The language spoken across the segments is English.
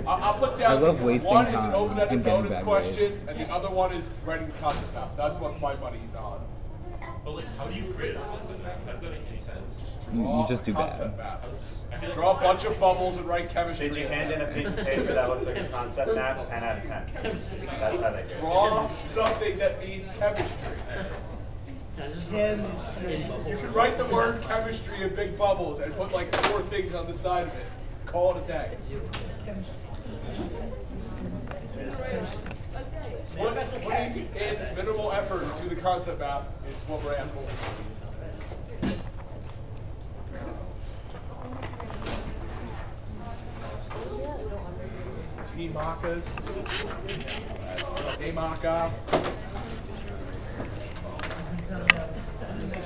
I'll put down. I love wasting one is an time open-ended and getting bonus bad question, grades. and the other one is writing the concept map. That's what my money's on. But like, how do you create a concept map? That doesn't make any sense. You just do concept bad. map. Draw a bunch of bubbles and write chemistry. Did you hand in a piece of paper that looks like a concept map? 10 out of 10. That's how they do it. Draw something that means chemistry. You can write the word chemistry in big bubbles and put like 4 things on the side of it. Call it a day. Putting in minimal effort into the concept map is what we're asking. Do you need macas? A maca.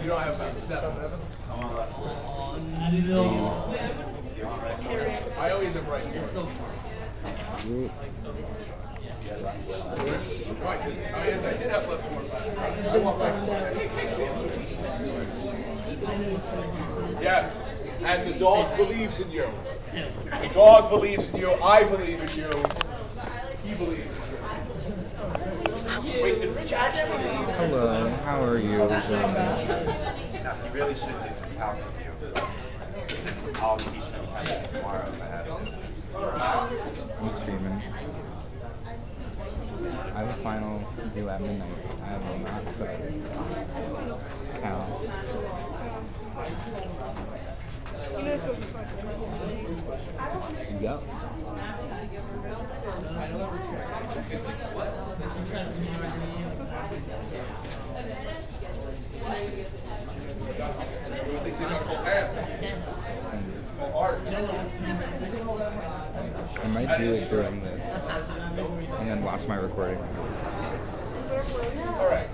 You don't have about 7. I always am right here. Oh, I didn't. Oh, yes, I did have left 4 last time. I want right. Yes, and the dog believes in you. The dog believes in you. I believe in you. He believes in you. Wait, did Rich actually leave? Hello, how are you? No, you really should do some calc review. I'll teach you chemistry tomorrow if I have to. I'm streaming. I have a final due at midnight. I have not studied. How? Yep. They say about cold hands. Well, art. I might do it during this. And then watch my recording. All right.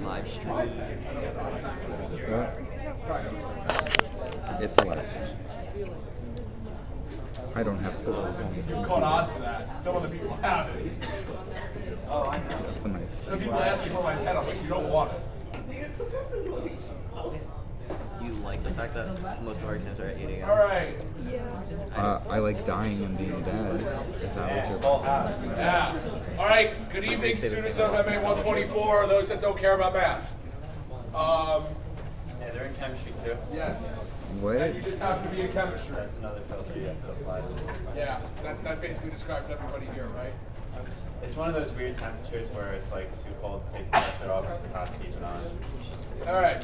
Live stream. It's a live stream. I don't have full You caught on to that. Some of the people have it. Oh, I know. That's a nice. Some people ask me for my pen. I'm like, you don't want it. You like the fact that most of our exams are at 8 a.m. All right. I like dying and being dead. If that was Full your house. Yeah. All right. Good evening, students of MA 124, those that don't care about math. Yeah, they're in chemistry too. Yes. what? And you just happen to be in chemistry. That's another filter you have to apply to. Yeah. That basically describes everybody here, right? It's one of those weird temperatures where it's like too cold to take the temperature off and too hot to keep it on. All right.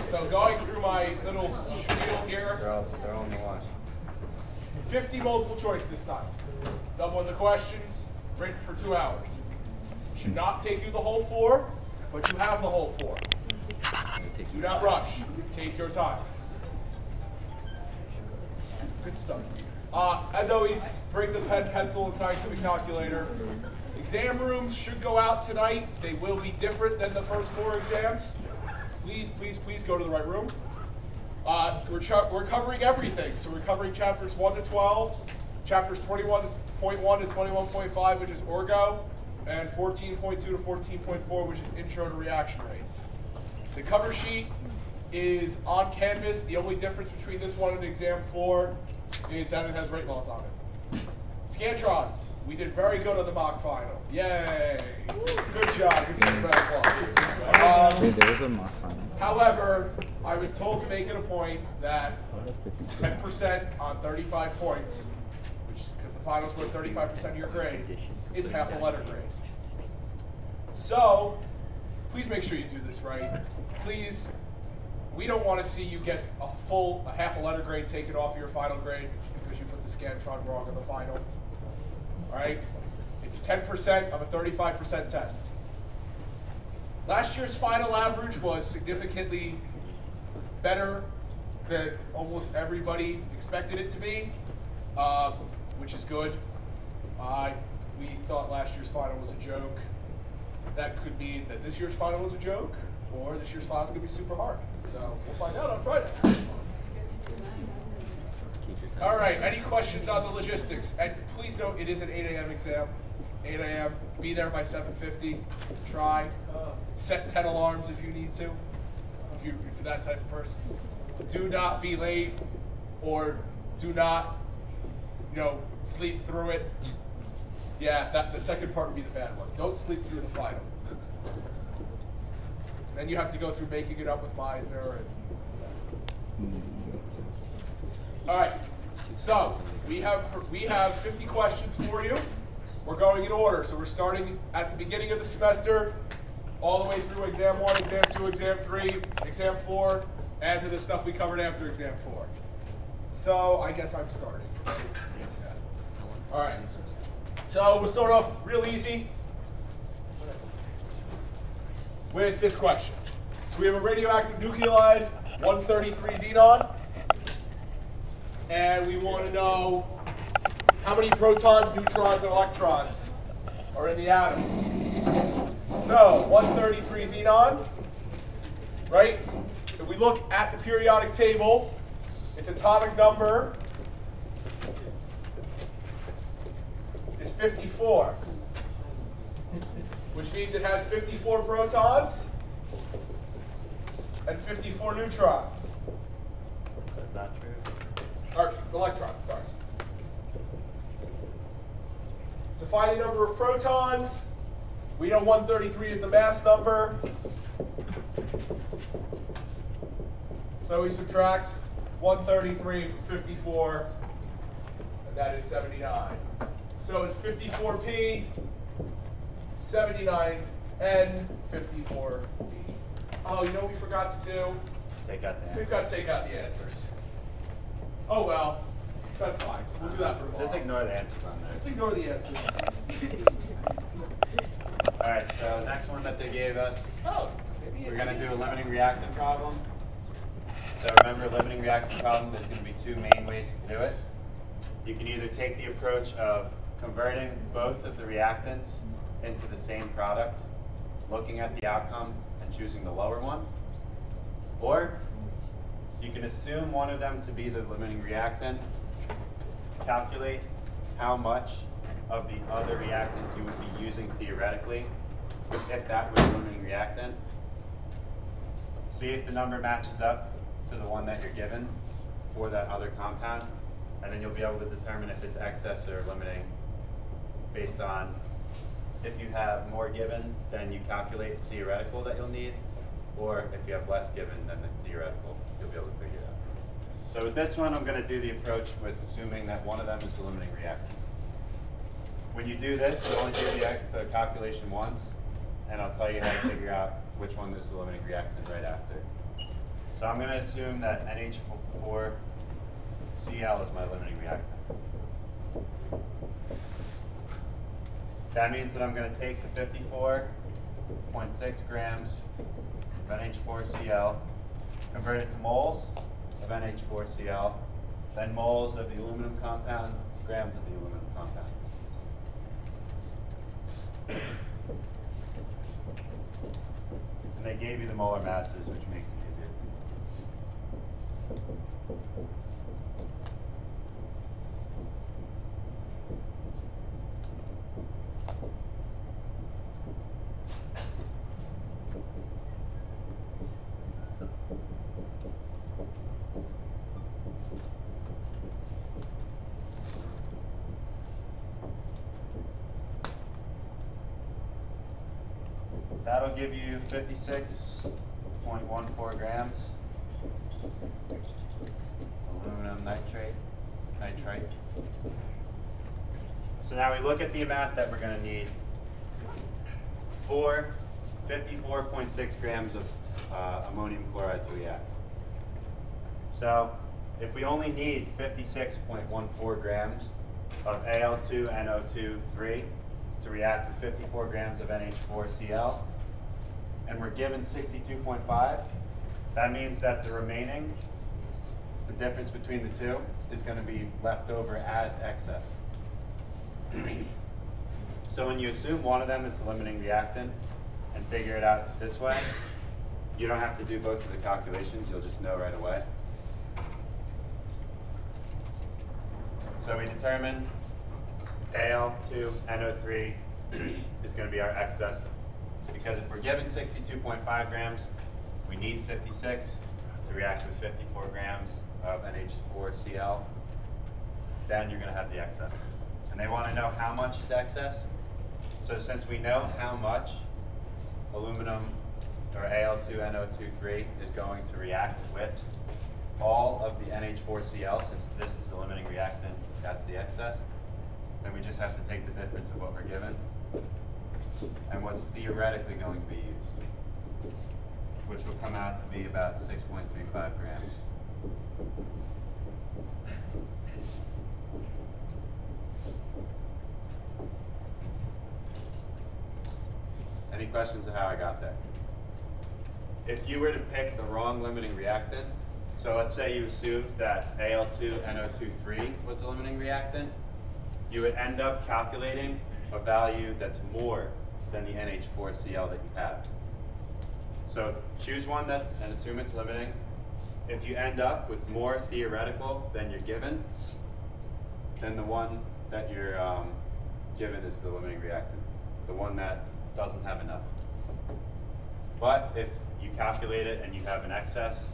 So going through my little spiel here. They're all in the wash. 50 multiple choice this time. Doubling the questions, written for 2 hours. Should not take you the whole 4, but you have the whole 4. Do not rush. Take your time. Good stuff. As always, bring the pen, pencil, and scientific calculator. Exam rooms should go out tonight. They will be different than the first 4 exams. Please, please, please go to the right room. We're covering everything. So we're covering chapters 1 to 12, chapters 21.1 to 21.5, which is orgo, and 14.2 to 14.4, which is intro to reaction rates. The cover sheet is on Canvas. The only difference between this one and exam 4 is that it has rate laws on it. Scantrons, we did very good on the mock final. Yay! Good job. Give yourself a round of applause. Wait, there was a mock final. However, I was told to make it a point that 10% on 35 points, which because the finals were 35% of your grade, is half a letter grade. So, please make sure you do this right. Please, we don't want to see you get a half a letter grade taken off your final grade because you put the Scantron wrong on the final. All right? It's 10% of a 35% test. Last year's final average was significantly better that almost everybody expected it to be, which is good. We thought last year's final was a joke. That could mean that this year's final was a joke, or this year's final is going to be super hard. So we'll find out on Friday. All right, any questions on the logistics? And please note, it is an 8 a.m. exam. 8 a.m., be there by 7:50. Try. Set 10 alarms if you need to, if you're that type of person. Do not be late, or do not, sleep through it. Yeah, the second part would be the bad one. Don't sleep through the final. Then you have to go through making it up with Meisner, and it's a mess. All right, so we have 50 questions for you. We're going in order, so we're starting at the beginning of the semester, all the way through exam 1, exam 2, exam 3, exam 4, and to the stuff we covered after exam 4. So I guess I'm starting. All right. So we'll start off real easy with this question. So we have a radioactive nuclide, 133 xenon, and we want to know how many protons, neutrons, and electrons are in the atom. So 133 xenon, right? If we look at the periodic table, its atomic number is 54, which means it has 54 protons and 54 neutrons. That's not true. Or electrons, sorry. To find the number of protons, we know 133 is the mass number. So we subtract 133 from 54, and that is 79. So it's 54p, 79n, 54p. Oh, you know what we forgot to do? Take out the answer. We've got to take out the answers. Oh well, that's fine. We'll do that for tomorrow. Just ignore the answers on Just this. ignore the answers. All right, so next one that they gave us, Oh, maybe we're going to do a limiting reactant problem. So remember, limiting reactant problem, there's going to be two main ways to do it. You can either take the approach of converting both of the reactants into the same product, looking at the outcome and choosing the lower one. Or you can assume one of them to be the limiting reactant, calculate how much of the other reactant you would be using theoretically if that was the limiting reactant. See if the number matches up to the one that you're given for that other compound, and then you'll be able to determine if it's excess or limiting based on if you have more given than you calculate the theoretical that you'll need, or if you have less given than the theoretical, you'll be able to figure it out. So with this one, I'm going to do the approach with assuming that one of them is the limiting reactant. When you do this, you only do the calculation once, and I'll tell you how to figure out which one is the limiting reactant right after. So I'm going to assume that NH4Cl is my limiting reactant. That means that I'm going to take the 54.6 grams of NH4Cl, convert it to moles of NH4Cl, then moles of the aluminum compound, grams of the aluminum compound. And they gave you the molar masses, which makes it easier. That'll give you 56.14 grams aluminum nitrite. So now we look at the amount that we're going to need for 54.6 grams of ammonium chloride to react. So if we only need 56.14 grams of Al2NO2 to react with 54 grams of NH4Cl, and we're given 62.5, that means that the remaining the difference between the two is going to be left over as excess. So when you assume one of them is the limiting reactant and figure it out this way, you don't have to do both of the calculations, you'll just know right away. So we determine Al2NO3 is going to be our excess, because if we're given 62.5 grams, we need 56 to react with 54 grams of NH4Cl, then you're going to have the excess. And they want to know how much is excess. So since we know how much aluminum or Al2NO23 is going to react with all of the NH4Cl, since this is the limiting reactant, that's the excess, then we just have to take the difference of what we're given and what's theoretically going to be used, which will come out to be about 6.35 grams. Any questions of how I got there? If you were to pick the wrong limiting reactant, so let's say you assumed that Al2NO23 was the limiting reactant, you would end up calculating a value that's more than the NH4Cl that you have. So choose one and assume it's limiting. If you end up with more theoretical than you're given, then the one that you're given is the limiting reactant, the one that doesn't have enough. But if you calculate it and you have an excess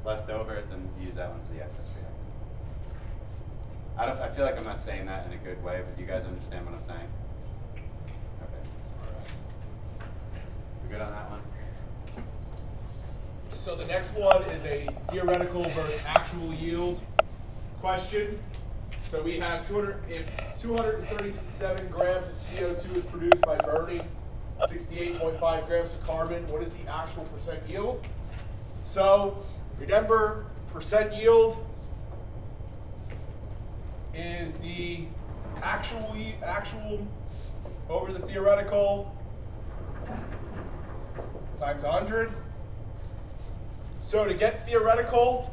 left over, then use that one as the excess reactant. I feel like I'm not saying that in a good way, but do you guys understand what I'm saying? Okay. All right. We good on that one? So the next one is a theoretical versus actual yield question. So we have 237 grams of CO2 is produced by burning 68.5 grams of carbon. What is the actual percent yield? So remember, percent yield is the actual over the theoretical times 100. So to get theoretical,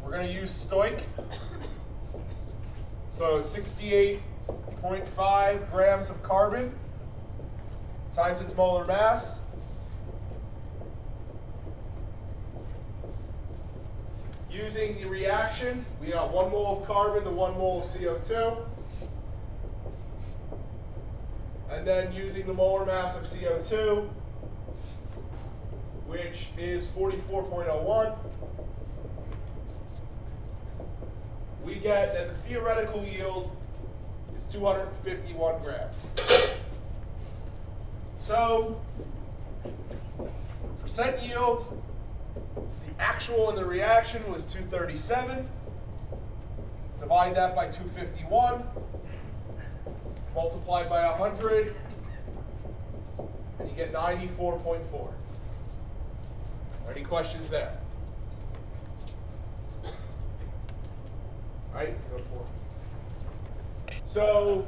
we're going to use stoich. So 68.5 grams of carbon times its molar mass. Using the reaction, we got 1 mole of carbon to 1 mole of CO2. And then using the molar mass of CO2, which is 44.01, we get that the theoretical yield is 251 grams. So, percent yield, the actual in the reaction was 237. Divide that by 251. Multiply by 100. And you get 94.4. Any questions there? All right, go to 4. So,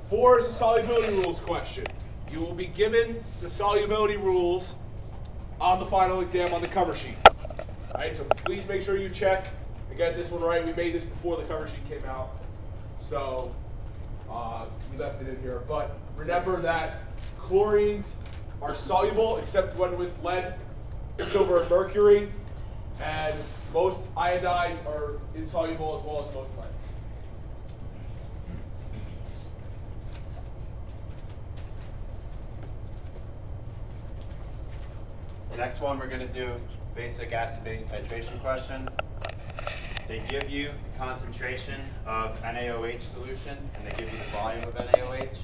4 is a solubility rules question. You will be given the solubility rules on the final exam on the cover sheet. All right, so please make sure you check and get this one right. We made this before the cover sheet came out, so we left it in here. But remember that chlorines are soluble except when with lead, silver, and mercury, and most iodides are insoluble as well as most leads. The next one we're going to do basic acid-base titration question. They give you the concentration of NaOH solution, and they give you the volume of NaOH.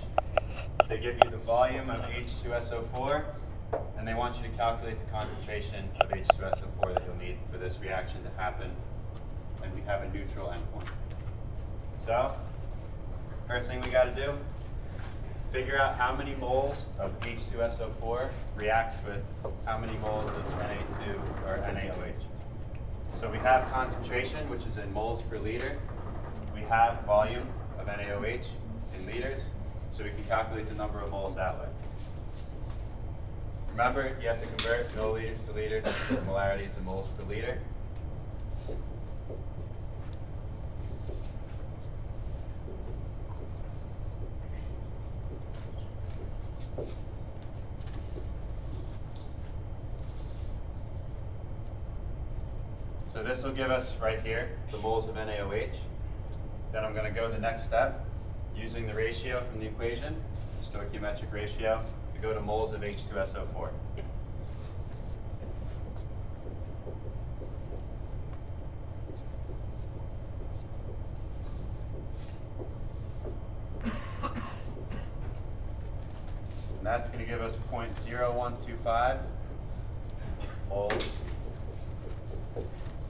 They give you the volume of H2SO4, and they want you to calculate the concentration of H2SO4 that you'll need for this reaction to happen when we have a neutral endpoint. So, first thing we got to do, figure out how many moles of H2SO4 reacts with how many moles of Na2 or NaOH. So we have concentration, which is in moles per liter. We have volume of NaOH in liters, so we can calculate the number of moles that way. Remember, you have to convert milliliters to liters because molarity is in moles per liter. So this will give us right here the moles of NaOH. Then I'm going to go the next step using the ratio from the equation, the stoichiometric ratio, to go to moles of H2SO4. And that's going to give us 0.0125 moles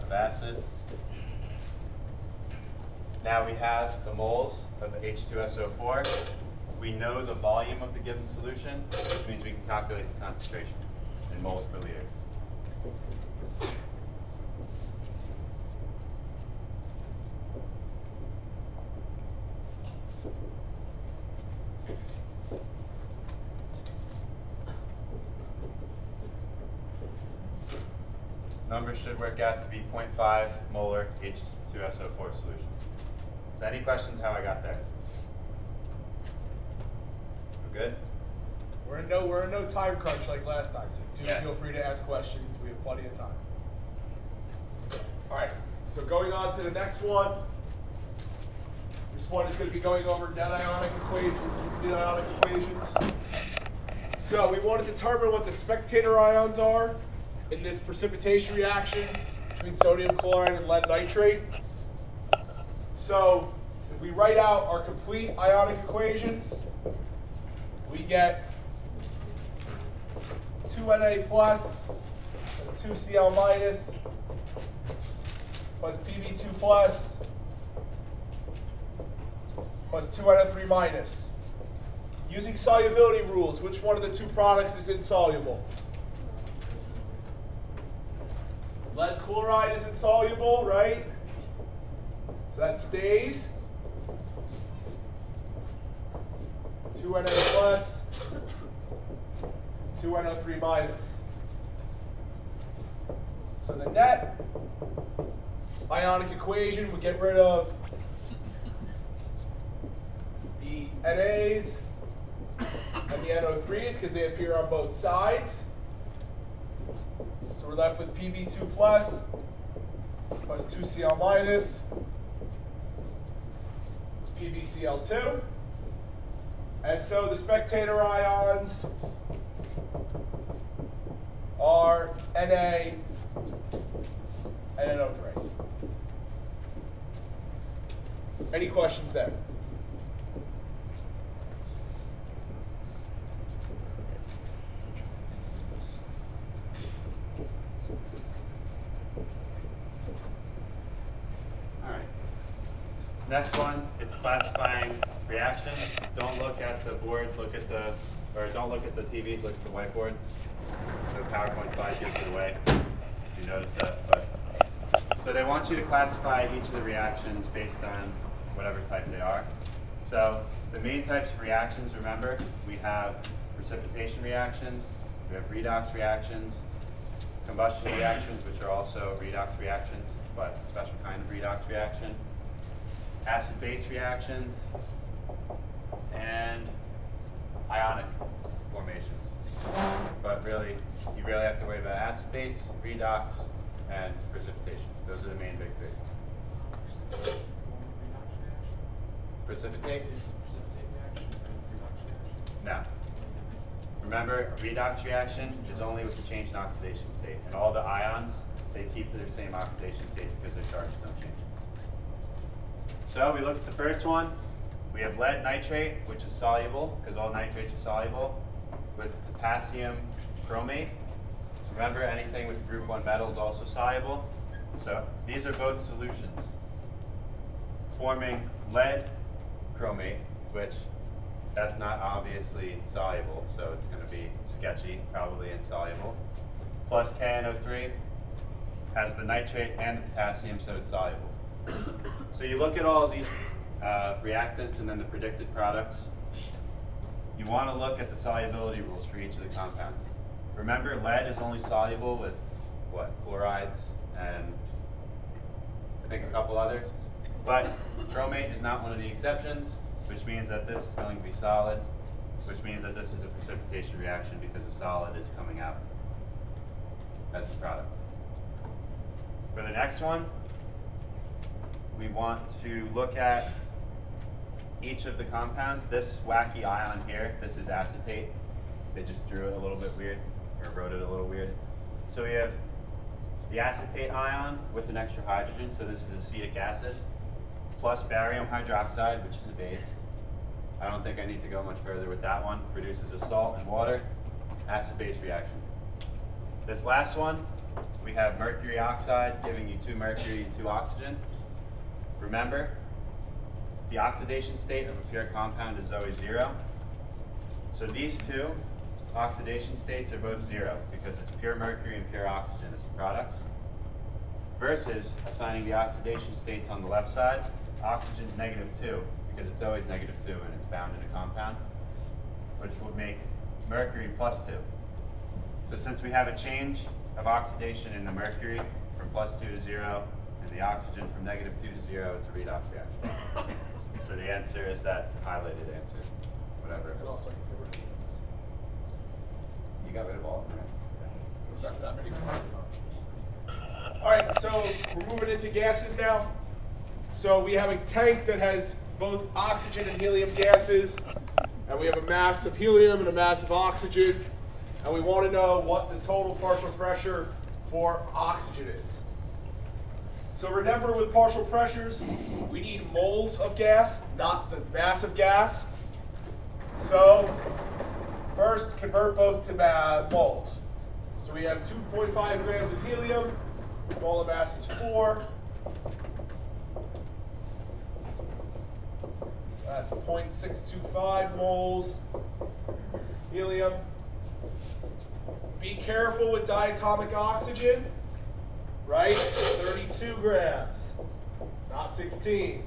of acid. Now we have the moles of H2SO4. We know the volume of the given solution, which means we can calculate the concentration in moles per liter. Numbers should work out to be 0.5 molar H2SO4 solution. So any questions how I got there? We're good? We're in no time crunch like last time, so feel free to ask questions. We have plenty of time. All right, so going on to the next one. This one is going to be going over net ionic equations, complete ionic equations. So we want to determine what the spectator ions are in this precipitation reaction between sodium chloride and lead nitrate. So if we write out our complete ionic equation, we get 2Na plus 2Cl minus plus Pb2 plus 2NO3 minus. Using solubility rules, which one of the two products is insoluble? Lead chloride is insoluble, right? So that stays. 2Na plus, 2NO3 minus. So the net ionic equation would get rid of the NAs and the NO3s because they appear on both sides. So we're left with Pb2 plus 2Cl minus PbCl2. And so the spectator ions are Na and NO3. Any questions there? Next one, it's classifying reactions. Don't look at the board, don't look at the TVs, look at the whiteboard. The PowerPoint slide gives it away. You notice that, so they want you to classify each of the reactions based on whatever type they are. So the main types of reactions, remember, we have precipitation reactions, we have redox reactions, combustion reactions, which are also redox reactions, but a special kind of redox reaction, acid-base reactions, and ionic formations. But really, you really have to worry about acid-base, redox, and precipitation. Those are the main big three. Precipitate? No. Remember, a redox reaction is only with the change in oxidation state. And all the ions, they keep their same oxidation states because their charges don't change. So we look at the first one. We have lead nitrate, which is soluble, because all nitrates are soluble, with potassium chromate. Remember, anything with group 1 metal is also soluble. So these are both solutions, forming lead chromate, which that's not obviously soluble, so it's going to be sketchy, probably insoluble, plus KNO3 has the nitrate and the potassium, so it's soluble. So you look at all of these reactants and then the predicted products. You want to look at the solubility rules for each of the compounds. Remember, lead is only soluble with, what, chlorides and I think a couple others. But chromate is not one of the exceptions, which means that this is going to be solid, which means that this is a precipitation reaction because the solid is coming out as a product. For the next one, we want to look at each of the compounds. This wacky ion here, this is acetate. They just drew it a little bit weird, or wrote it a little weird. So we have the acetate ion with an extra hydrogen, so this is acetic acid, plus barium hydroxide, which is a base. I don't think I need to go much further with that one. Produces a salt and water, acid-base reaction. This last one, we have mercury oxide giving you 2 mercury and 2 oxygen. Remember, the oxidation state of a pure compound is always 0. So these 2 oxidation states are both 0 because it's pure mercury and pure oxygen as the products. Versus assigning the oxidation states on the left side, oxygen's -2 because it's always -2 and it's bound in a compound, which would make mercury +2. So since we have a change of oxidation in the mercury from +2 to 0 and the oxygen from -2 to 0, it's a redox reaction. So the answer is that highlighted answer, whatever it is. You got rid of all of them, right? All right, so we're moving into gases now. So we have a tank that has both oxygen and helium gases, and we have a mass of helium and a mass of oxygen, and we want to know what the total partial pressure for oxygen is. So remember, with partial pressures, we need moles of gas, not the mass of gas. So first, convert both to moles. So we have 2.5 grams of helium, molar mass is 4. That's 0.625 moles helium. Be careful with diatomic oxygen, right? 32 grams, not 16.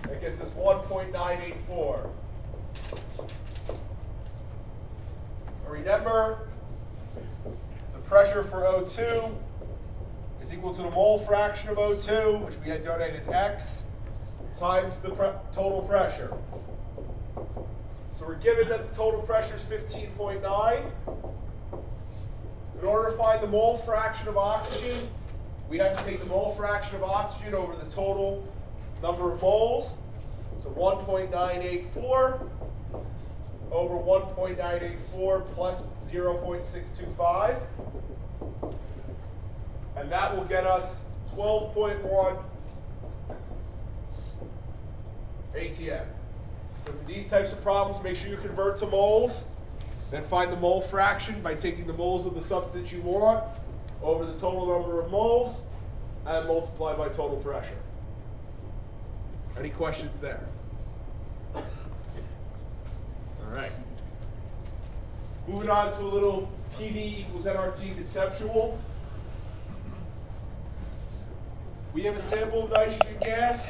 That gets us 1.984. Remember, the pressure for O2 is equal to the mole fraction of O2, which we had denoted as X, times the total pressure. So we're given that the total pressure is 15.9. In order to find the mole fraction of oxygen, we have to take the mole fraction of oxygen over the total number of moles. So 1.984 over 1.984 plus 0.625. And that will get us 12.1 ATM. So for these types of problems, make sure you convert to moles. Then find the mole fraction by taking the moles of the substance you want over the total number of moles and multiply by total pressure. Any questions there? All right. Moving on to a little PV equals nRT conceptual. We have a sample of nitrogen gas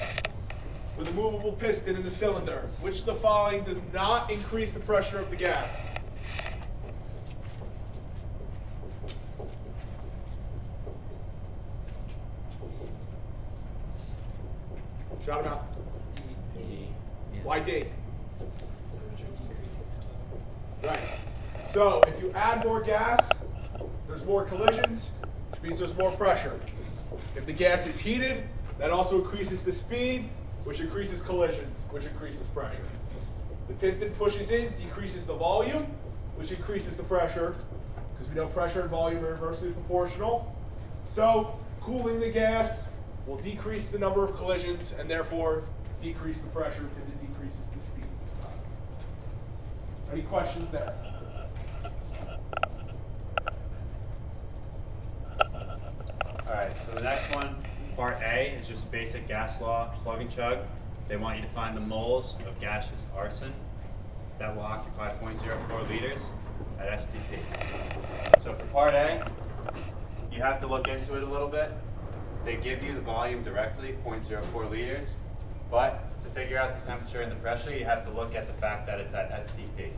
with a movable piston in the cylinder. Which of the following does not increase the pressure of the gas? Shout them out. Why D? Right. So if you add more gas, there's more collisions, which means there's more pressure. If the gas is heated, that also increases the speed, which increases collisions, which increases pressure. The piston pushes in, decreases the volume, which increases the pressure, because we know pressure and volume are inversely proportional. So cooling the gas will decrease the number of collisions and therefore decrease the pressure because it decreases the speed of this product. Any questions there? All right, so the next one, part A, is just basic gas law, plug and chug. They want you to find the moles of gaseous arsen that will occupy 0.04 liters at STP. So for part A, you have to look into it a little bit. They give you the volume directly, 0.04 liters, but to figure out the temperature and the pressure, you have to look at the fact that it's at STP.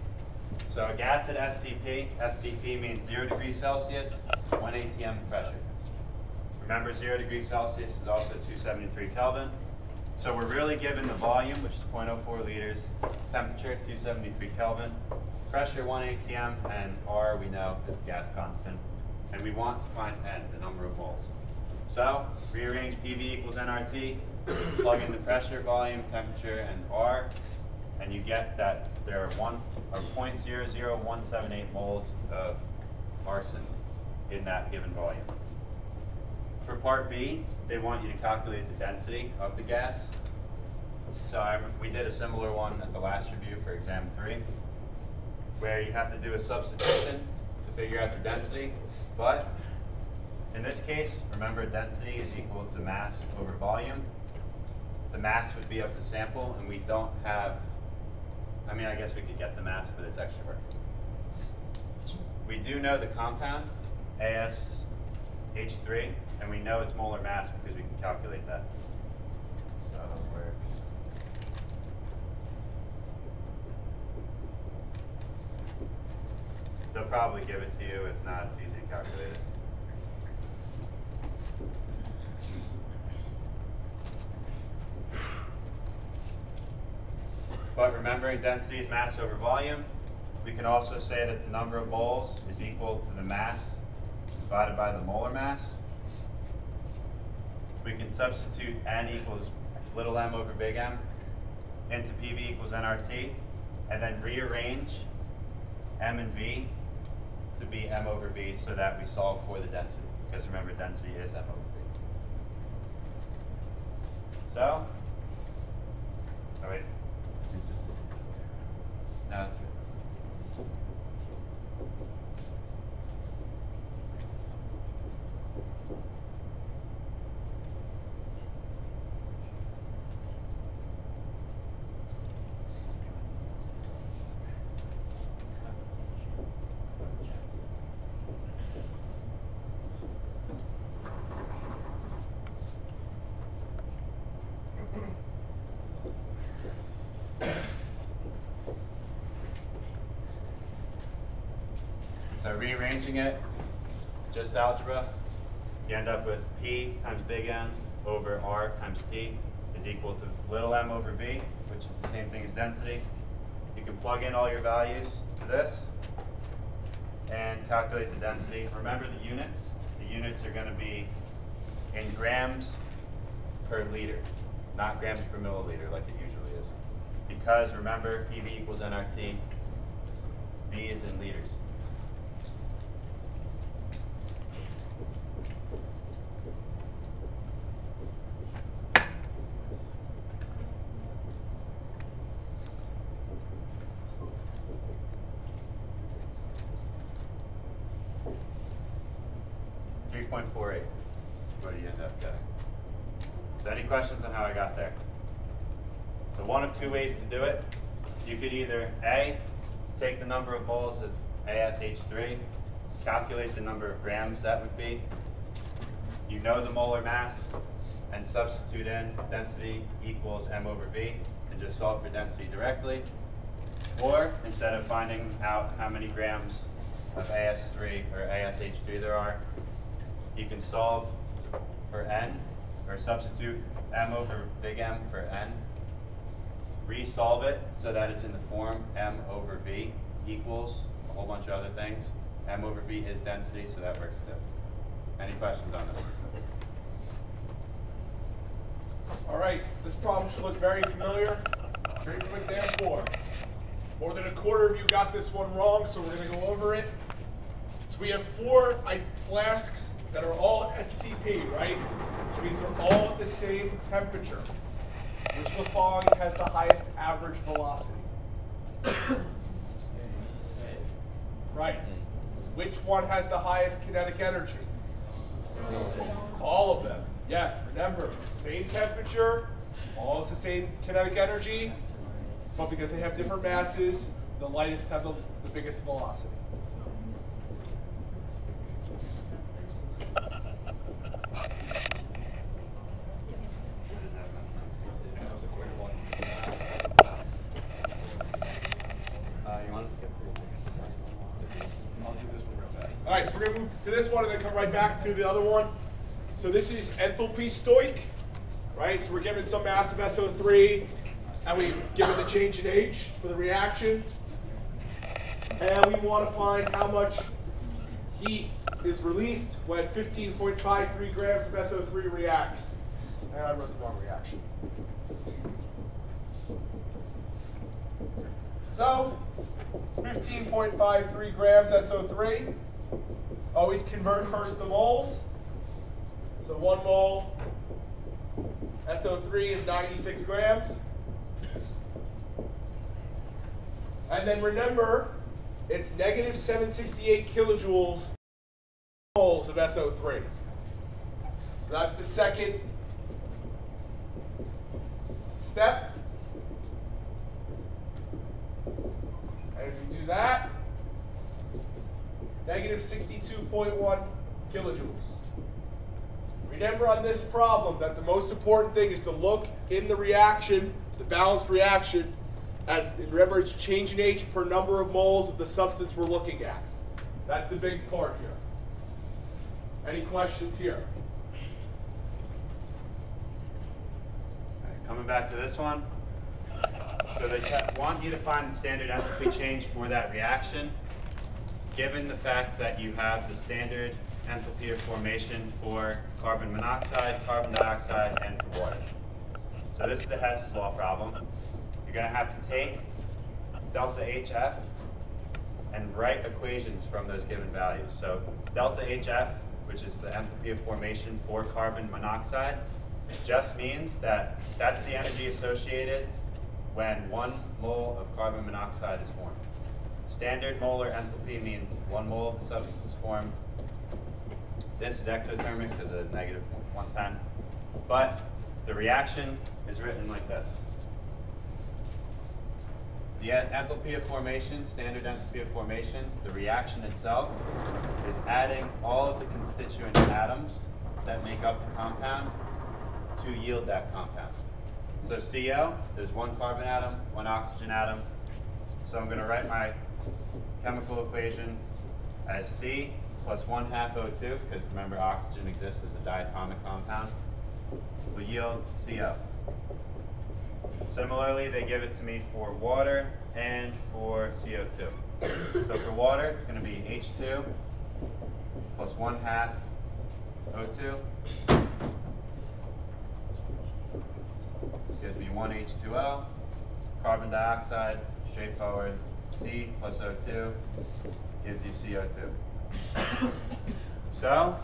So a gas at STP, STP means 0 degrees Celsius, 1 atm pressure. Remember 0 degrees Celsius is also 273 Kelvin. So we're really given the volume, which is 0.04 liters, temperature 273 Kelvin, pressure 1 atm, and R we know is the gas constant. And we want to find N, the number of moles. So rearrange PV equals nRT, plug in the pressure, volume, temperature, and R, and you get that there are 0.00178 moles of arsen in that given volume. For part B, they want you to calculate the density of the gas. So we did a similar one at the last review for exam 3, where you have to do a substitution to figure out the density. But in this case, remember density is equal to mass over volume. The mass would be of the sample, and we don't have, I mean, I guess we could get the mass, but it's extra work. We do know the compound, AsH3, and we know its molar mass because we can calculate that. So they'll probably give it to you. If not, it's easy to calculate it. But remembering density is mass over volume, we can also say that the number of moles is equal to the mass divided by the molar mass. We can substitute N equals little m over big M into PV equals nRT, and then rearrange M and V to be M over V so that we solve for the density. Because remember, density is M over V. So, oh wait. No, that's good. So rearranging it, just algebra, you end up with P times big N over R times T is equal to little m over V, which is the same thing as density. You can plug in all your values to this and calculate the density. Remember the units. The units are going to be in grams per liter, not grams per milliliter like it usually is. Because remember, PV equals nRT, V is in liters. What do you end up getting? So any questions on how I got there? So one of two ways to do it. You could either A, take the number of moles of AsH3, calculate the number of grams that would be. You know the molar mass, and substitute in density equals m over v, and just solve for density directly. Or instead of finding out how many grams of AS3 or AsH3 there are, you can solve for n, or substitute m over big M for n. Resolve it so that it's in the form m over v equals a whole bunch of other things. M over v is density, so that works too. Any questions on this? All right, this problem should look very familiar. Straight from exam 4. More than a quarter of you got this one wrong, so we're going to go over it. So we have 4 flasks that are all STP, right? Which means they're all at the same temperature. Which of the following has the highest average velocity? Right. Which one has the highest kinetic energy? All of them. Yes, remember, same temperature, all is the same kinetic energy, but because they have different masses, the lightest have the biggest velocity. That was a quick one. You want to skip through this? right, so we're going to move to this one and then come right back to the other one. So this is enthalpy stoich, right? So we're given some mass of SO3, and we've given the change in H for the reaction. And we want to find how much heat is released when 15.53 grams of SO3 reacts. And I wrote the wrong reaction. So 15.53 grams SO3. Always convert first to moles. So 1 mole SO3 is 96 grams. And then remember, it's negative 768 kilojoules moles of SO3. So that's the second step. And if you do that, negative 62.1 kilojoules. Remember on this problem that the most important thing is to look in the reaction, the balanced reaction, and remember it's change in H per number of moles of the substance we're looking at. That's the big part here. Any questions here? Coming back to this one. So they want you to find the standard enthalpy change for that reaction, given the fact that you have the standard enthalpy of formation for carbon monoxide, carbon dioxide, and for water. So this is the Hess's law problem. You're going to have to take delta HF and write equations from those given values. So delta HF, which is the enthalpy of formation for carbon monoxide, just means that that's the energy associated when 1 mole of carbon monoxide is formed. Standard molar enthalpy means 1 mole of the substance is formed. This is exothermic because it is negative 110. But the reaction is written like this. The enthalpy of formation, standard enthalpy of formation, the reaction itself is adding all of the constituent atoms that make up the compound to yield that compound. So CO, there's 1 carbon atom, 1 oxygen atom. So I'm going to write my chemical equation as C plus 1/2 O2, because remember oxygen exists as a diatomic compound, will yield CO. Similarly, they give it to me for water and for CO2. So for water, it's going to be H2 plus 1/2 O2. Gives me 1 H2O. Carbon dioxide, straightforward. C plus O2 gives you CO2. So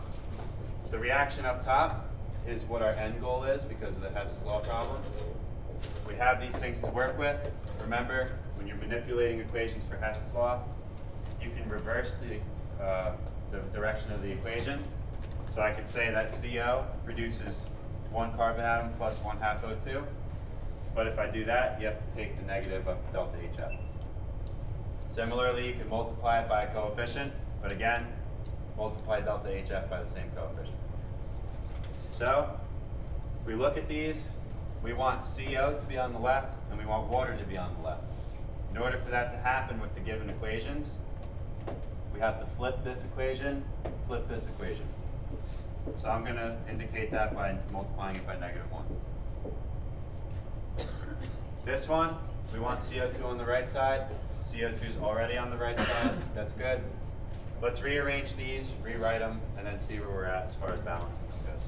the reaction up top is what our end goal is because of the Hess's law problem. We have these things to work with. Remember, when you're manipulating equations for Hess's law, you can reverse the direction of the equation. So I could say that CO produces 1 carbon atom plus 1/2 O2. But if I do that, you have to take the negative of delta HF. Similarly, you can multiply it by a coefficient, but again, multiply delta HF by the same coefficient. So if we look at these, we want CO to be on the left, and we want water to be on the left. In order for that to happen with the given equations, we have to flip this equation, flip this equation. So I'm going to indicate that by multiplying it by -1. This one, we want CO2 on the right side. CO2 is already on the right side. That's good. Let's rearrange these, rewrite them, and then see where we're at as far as balancing goes.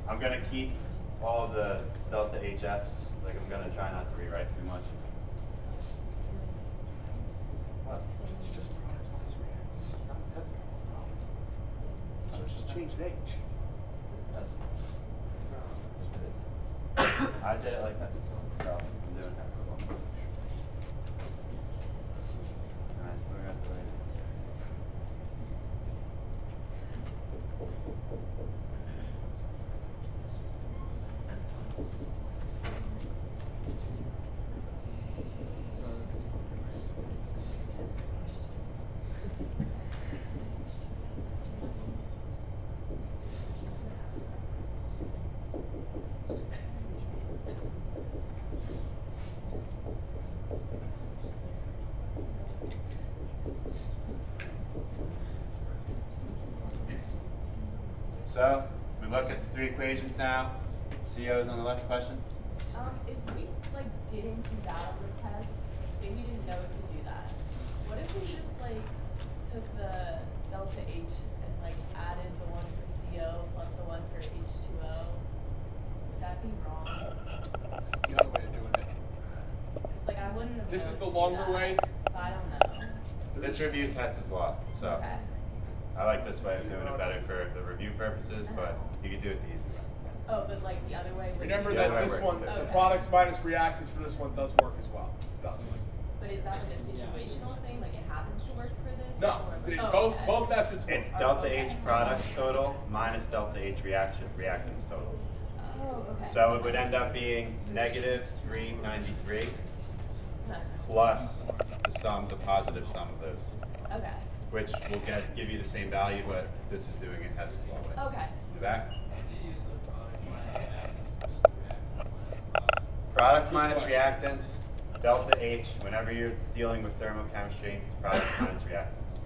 I'm going to keep all of the delta HFs. Like I'm going to try not to rewrite too much. It's just products of this reaction. It's not Hess's law. So it's just change in H. Yes. It's not. Yes, it is. I did it like Hess's law. So I'm doing Hess's law. And I still got the right answer. So we look at the three equations now. CO is on the left. Question? If we didn't do that on the test, say we didn't know to do that, what if we just took the delta H and added the one for CO plus the one for H2O? Would that be wrong? That's the other way of doing it. It's I wouldn't have. This is known the to do longer that, way. But I don't know. This reviews Hess's law, so Okay. I like this way of doing it better for the review purposes, but you can do it the easy way. Oh, but the other way. Would Remember be that Yeah, this that one, works. the Okay. products minus reactants for this one does work as well. It does. But is that a situational thing? It happens to work for this? No, Or, both okay. both methods work. It's delta H products total minus delta H reactants total. Oh, okay. So it would end up being negative 393 plus the positive sum of those, Okay. which will give you the same value, but this is doing it Hess's law way. Okay. The back? Products minus reactants, delta H, whenever you're dealing with thermochemistry, it's products minus reactants.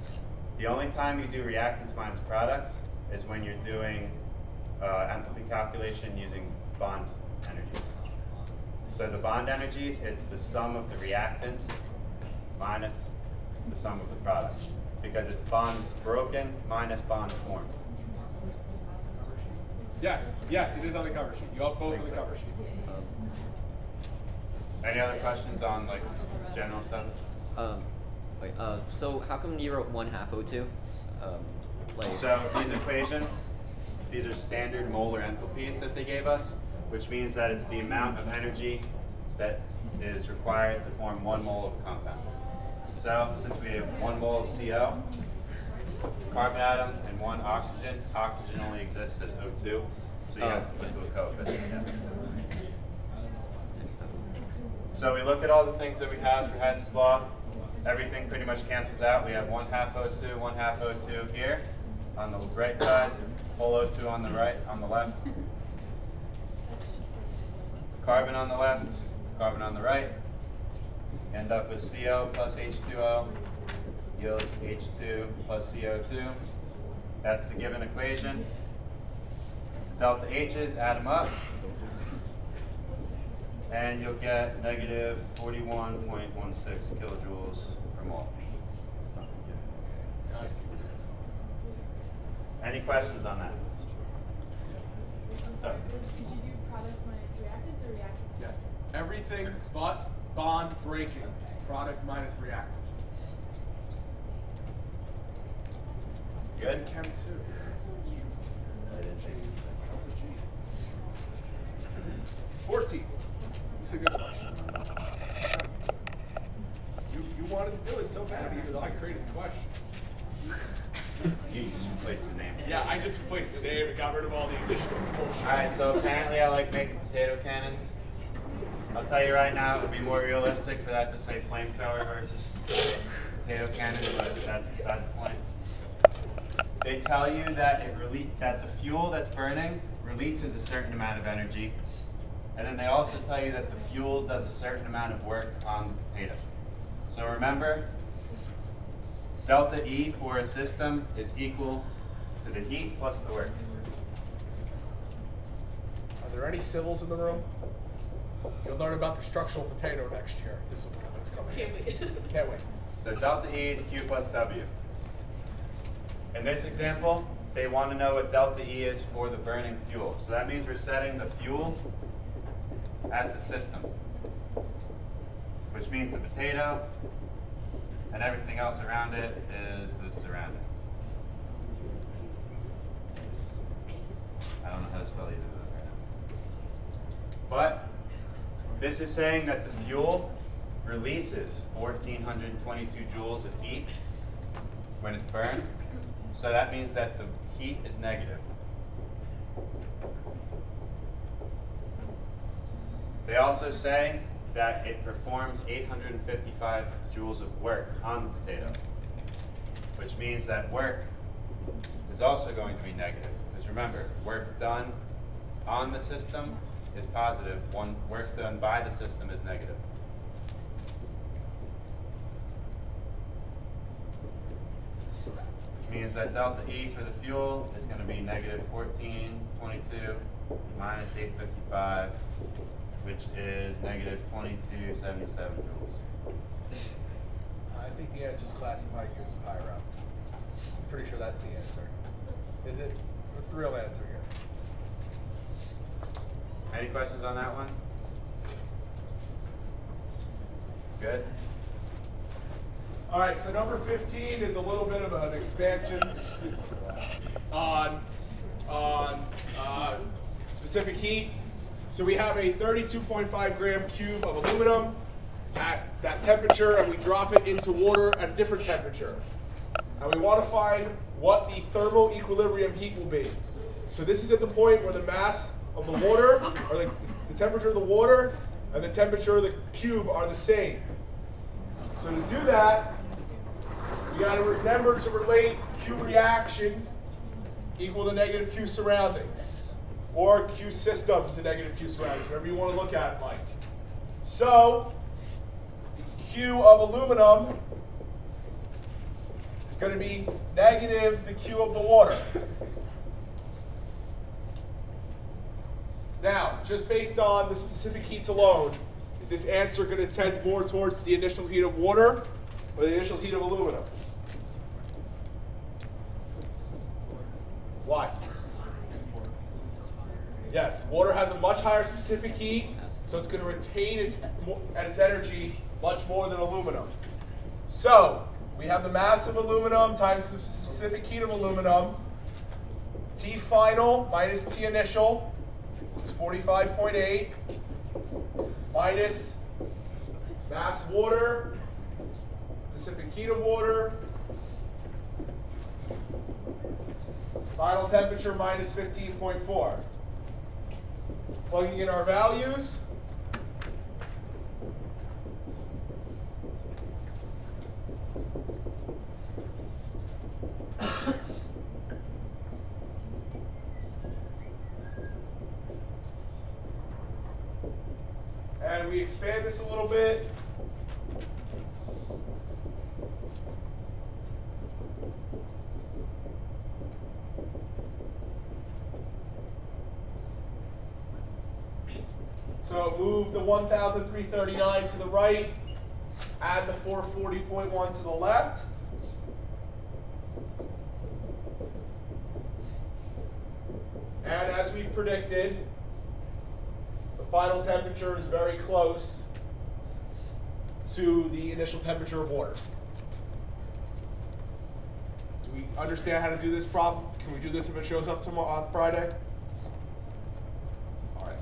The only time you do reactants minus products is when you're doing enthalpy calculation using bond energies. So the bond energies, it's the sum of the reactants minus the sum of the product, because it's bonds broken minus bonds formed. Yes, it is on the cover sheet. You have both on the cover sheet. Any other questions on general stuff? So how come you wrote 1/2 O2? So these equations, these are standard molar enthalpies that they gave us, which means that it's the amount of energy that is required to form 1 mole of a compound. So since we have 1 mole of CO, carbon atom, and 1 oxygen, oxygen only exists as O2, so you have to put to a coefficient. Yeah. So we look at all the things that we have for Hess's law. Everything pretty much cancels out. We have 1/2 O2, 1/2 O2 here on the right side, whole O2 on the right, on the left. Carbon on the left, carbon on the right. End up with CO plus H2O yields H2 plus CO2. That's the given equation. Delta H's, add them up. And you'll get negative 41.16 kilojoules per mole. Any questions on that? I'm sorry, did you use products minus reactants or reactants? Yes. Everything but bond breaking is product minus reactants. Good? Chem 2. 14. It's a good question. You wanted to do it so bad, even though I created the question. You just replaced the name. Yeah, I just replaced the name and got rid of all the additional bullshit. Alright, so apparently I like making potato cannons. I'll tell you right now, it would be more realistic for that to say flamethrower versus potato cannon, but that's beside the point. They tell you that that the fuel that's burning releases a certain amount of energy, and then they also tell you that the fuel does a certain amount of work on the potato. So remember, delta E for a system is equal to the heat plus the work. Are there any civils in the room? You'll learn about the structural potato next year. This will it's coming. Can't wait. Can't wait. So delta E is Q plus W. In this example, they want to know what delta E is for the burning fuel. So that means we're setting the fuel as the system, which means the potato and everything else around it is the surrounding. I don't know how to spell either of those right now. But this is saying that the fuel releases 1,422 joules of heat when it's burned. So that means that the heat is negative. They also say that it performs 855 joules of work on the potato, which means that work is also going to be negative. Because remember, work done on the system is positive, work done by the system is negative. Which means that delta E for the fuel is going to be negative 1422 minus 855, which is negative 2277 joules. I think the answer is classified use of higher up. I'm pretty sure that's the answer. Is it? What's the real answer here? Any questions on that one? Good. All right, so number 15 is a little bit of an expansion on specific heat. So we have a 32.5 gram cube of aluminum at that temperature, and we drop it into water at a different temperature. And we want to find what the thermal equilibrium heat will be. So this is at the point where the mass of the water, or the temperature of the water, and the temperature of the cube are the same. So to do that, you got to remember to relate Q reaction equal to negative Q surroundings, or Q system to negative Q surroundings, whatever you want to look at it like. So Q of aluminum is going to be negative the Q of the water. Now, just based on the specific heats alone, is this answer going to tend more towards the initial heat of water or the initial heat of aluminum? Why? Yes, water has a much higher specific heat, so it's going to retain its energy much more than aluminum. So, we have the mass of aluminum times the specific heat of aluminum, T final minus T initial, which is 45.8, minus mass water, specific heat of water, final temperature minus 15.4. Plugging in our values. And we expand this a little bit. So move the 1,339 to the right, add the 440.1 to the left. And as we predicted, the final temperature is very close to the initial temperature of water. Do we understand how to do this problem? Can we do this if it shows up tomorrow, on Friday? All right.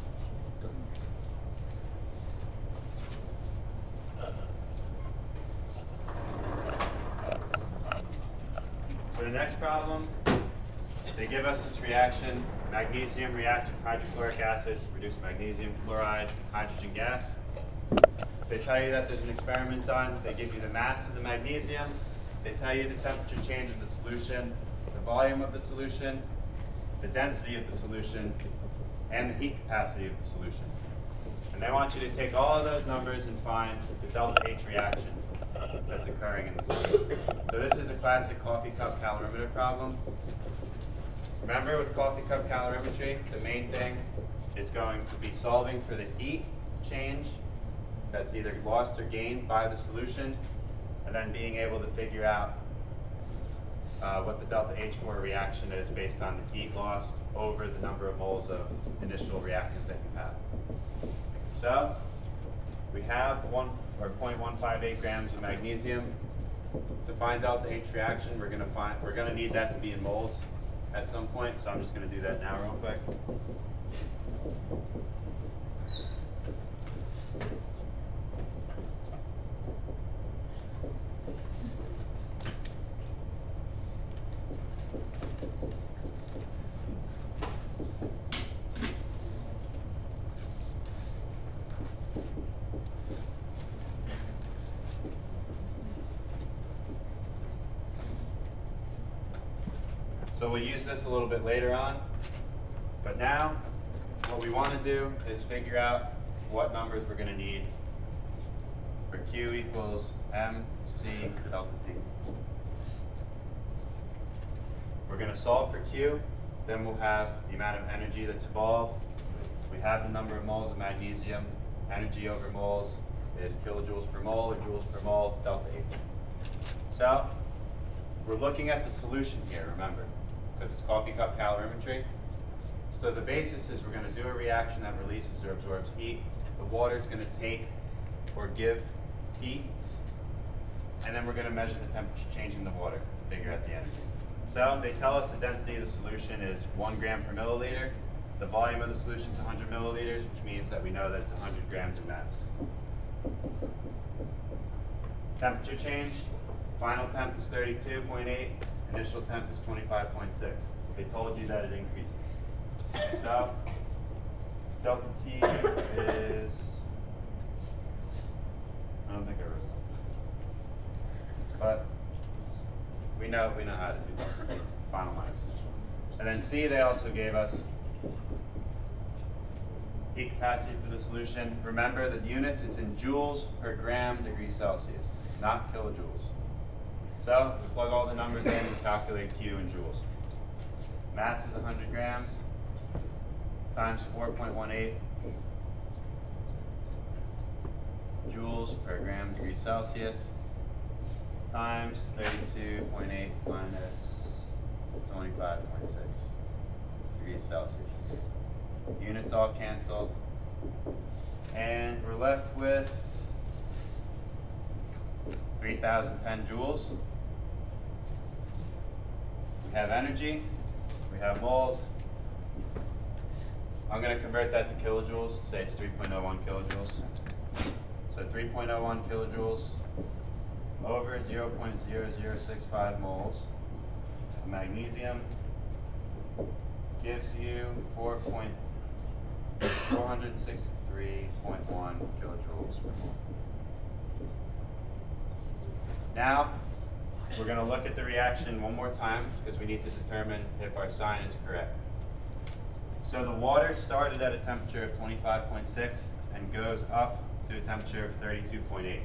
So the next problem, they give us this reaction. Magnesium reacts with hydrochloric acid to produce magnesium chloride, hydrogen gas. They tell you that there's an experiment done. They give you the mass of the magnesium. They tell you the temperature change of the solution, the volume of the solution, the density of the solution, and the heat capacity of the solution. And they want you to take all of those numbers and find the delta H reaction that's occurring in the solution. So this is a classic coffee cup calorimeter problem. Remember, with coffee cup calorimetry, the main thing is going to be solving for the heat change that's either lost or gained by the solution, and then being able to figure out what the delta H4 reaction is based on the heat lost over the number of moles of initial reactant that you have. So we have 0.158 grams of magnesium. To find delta H reaction, we're going to need that to be in moles at some point, so I'm just going to do that now real quick. So we'll use this a little bit later on, but now what we want to do is figure out what numbers we're going to need for Q equals MC delta T. We're going to solve for Q, then we'll have the amount of energy that's evolved. We have the number of moles of magnesium. Energy over moles is kilojoules per mole or joules per mole, delta H. So we're looking at the solution here, remember, because it's coffee cup calorimetry. So the basis is we're going to do a reaction that releases or absorbs heat. The water is going to take or give heat, and then we're going to measure the temperature change in the water to figure out the energy. So they tell us the density of the solution is 1 gram per milliliter. The volume of the solution is 100 milliliters, which means that we know that it's 100 grams in mass. Temperature change, final temp is 32.8, initial temp is 25.6. They told you that it increases. So delta T is, I don't think I wrote it, but we know how to do that. Final minus initial. And then C, they also gave us heat capacity for the solution. Remember the units, it's in joules per gram degree Celsius, not kilojoules. So we plug all the numbers in and calculate Q in joules. Mass is 100 grams times 4.18 joules per gram degree Celsius times 32.8 minus 25.6 degrees Celsius. Units all cancel, and we're left with 3,010 joules. We have energy, we have moles. I'm going to convert that to kilojoules, say it's 3.01 kilojoules. So 3.01 kilojoules over 0.0065 moles of magnesium gives you 463.1 kilojoules per mole. Now, we're going to look at the reaction one more time because we need to determine if our sign is correct. So the water started at a temperature of 25.6 and goes up to a temperature of 32.8.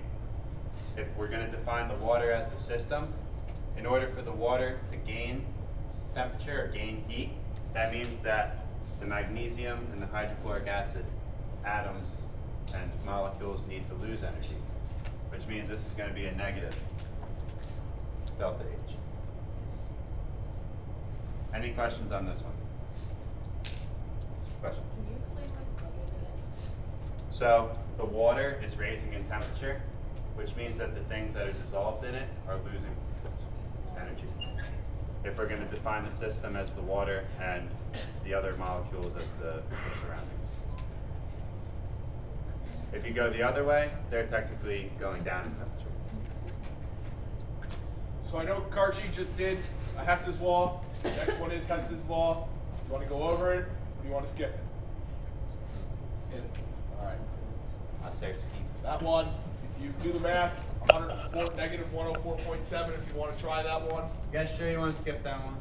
If we're going to define the water as the system, in order for the water to gain temperature or gain heat, that means that the magnesium and the hydrochloric acid atoms and molecules need to lose energy, which means this is going to be a negative delta H. Any questions on this one? Question? Can you explain why sluggish it is? So the water is raising in temperature, which means that the things that are dissolved in it are losing energy. If we're going to define the system as the water and the other molecules as the surroundings. If you go the other way, they're technically going down in temperature. So I know Karchi just did a Hess's law. The next one is Hess's law. Do you want to go over it, or do you want to skip it? Skip it. All right. I say skip. That one, if you do the math, negative 104.7 if you want to try that one. You guys sure you want to skip that one?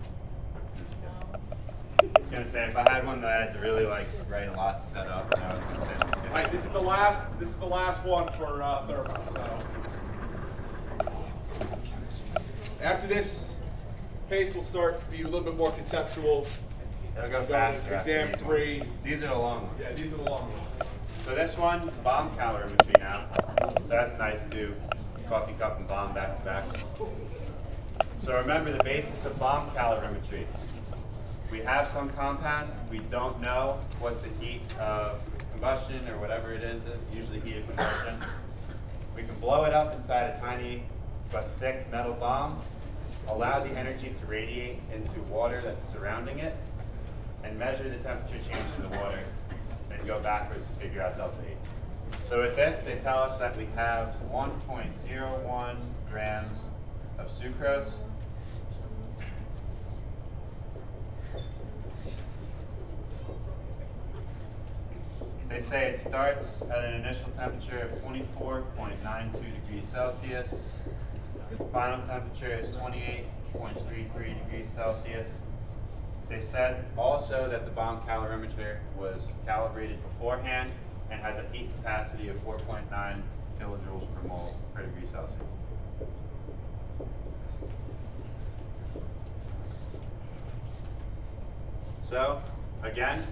I was going to say, if I had one that I had to really like write a lot to set up, I was going to say to skip. All right, this is the last one for thermo. So after this, pace will start to be a little bit more conceptual. It'll go Go faster. to after exam these 3. ones. These are the long ones. Yeah, these are the long ones. So this one is bomb calorimetry now. So that's nice to do coffee cup and bomb back to back. So remember the basis of bomb calorimetry. We have some compound. We don't know what the heat of combustion or whatever it is, usually heat of combustion. We can blow it up inside a tiny but thick metal bomb, allow the energy to radiate into water that's surrounding it, and measure the temperature change in the water, then go backwards to figure out delta H. So with this, they tell us that we have 1.01 grams of sucrose. They say it starts at an initial temperature of 24.92 degrees Celsius. The final temperature is 28.33 degrees Celsius. They said also that the bomb calorimeter was calibrated beforehand and has a heat capacity of 4.9 kilojoules per mole per degree Celsius. So again,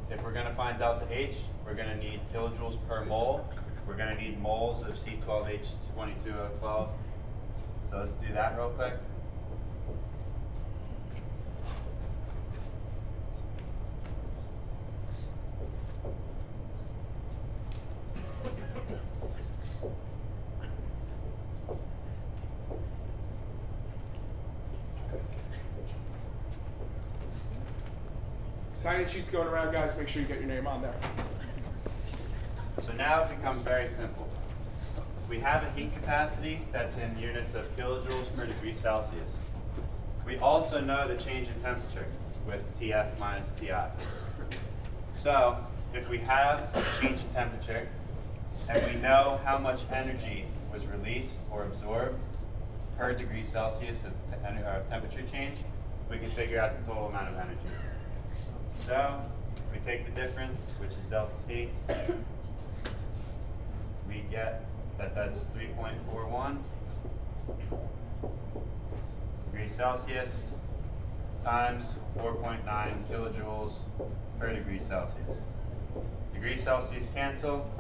if we're going to find delta H, we're going to need kilojoules per mole. We're going to need moles of C12H22O12. So let's do that real quick. Sign-in sheets going around, guys. Make sure you get your name on there. So now it becomes very simple. We have a heat capacity that's in units of kilojoules per degree Celsius. We also know the change in temperature with TF minus TI. So if we have a change in temperature and we know how much energy was released or absorbed per degree Celsius of temperature change, we can figure out the total amount of energy. So we take the difference, which is delta T. We get that that's 3.41 degrees Celsius times 4.9 kilojoules per degree Celsius. Degrees Celsius cancel.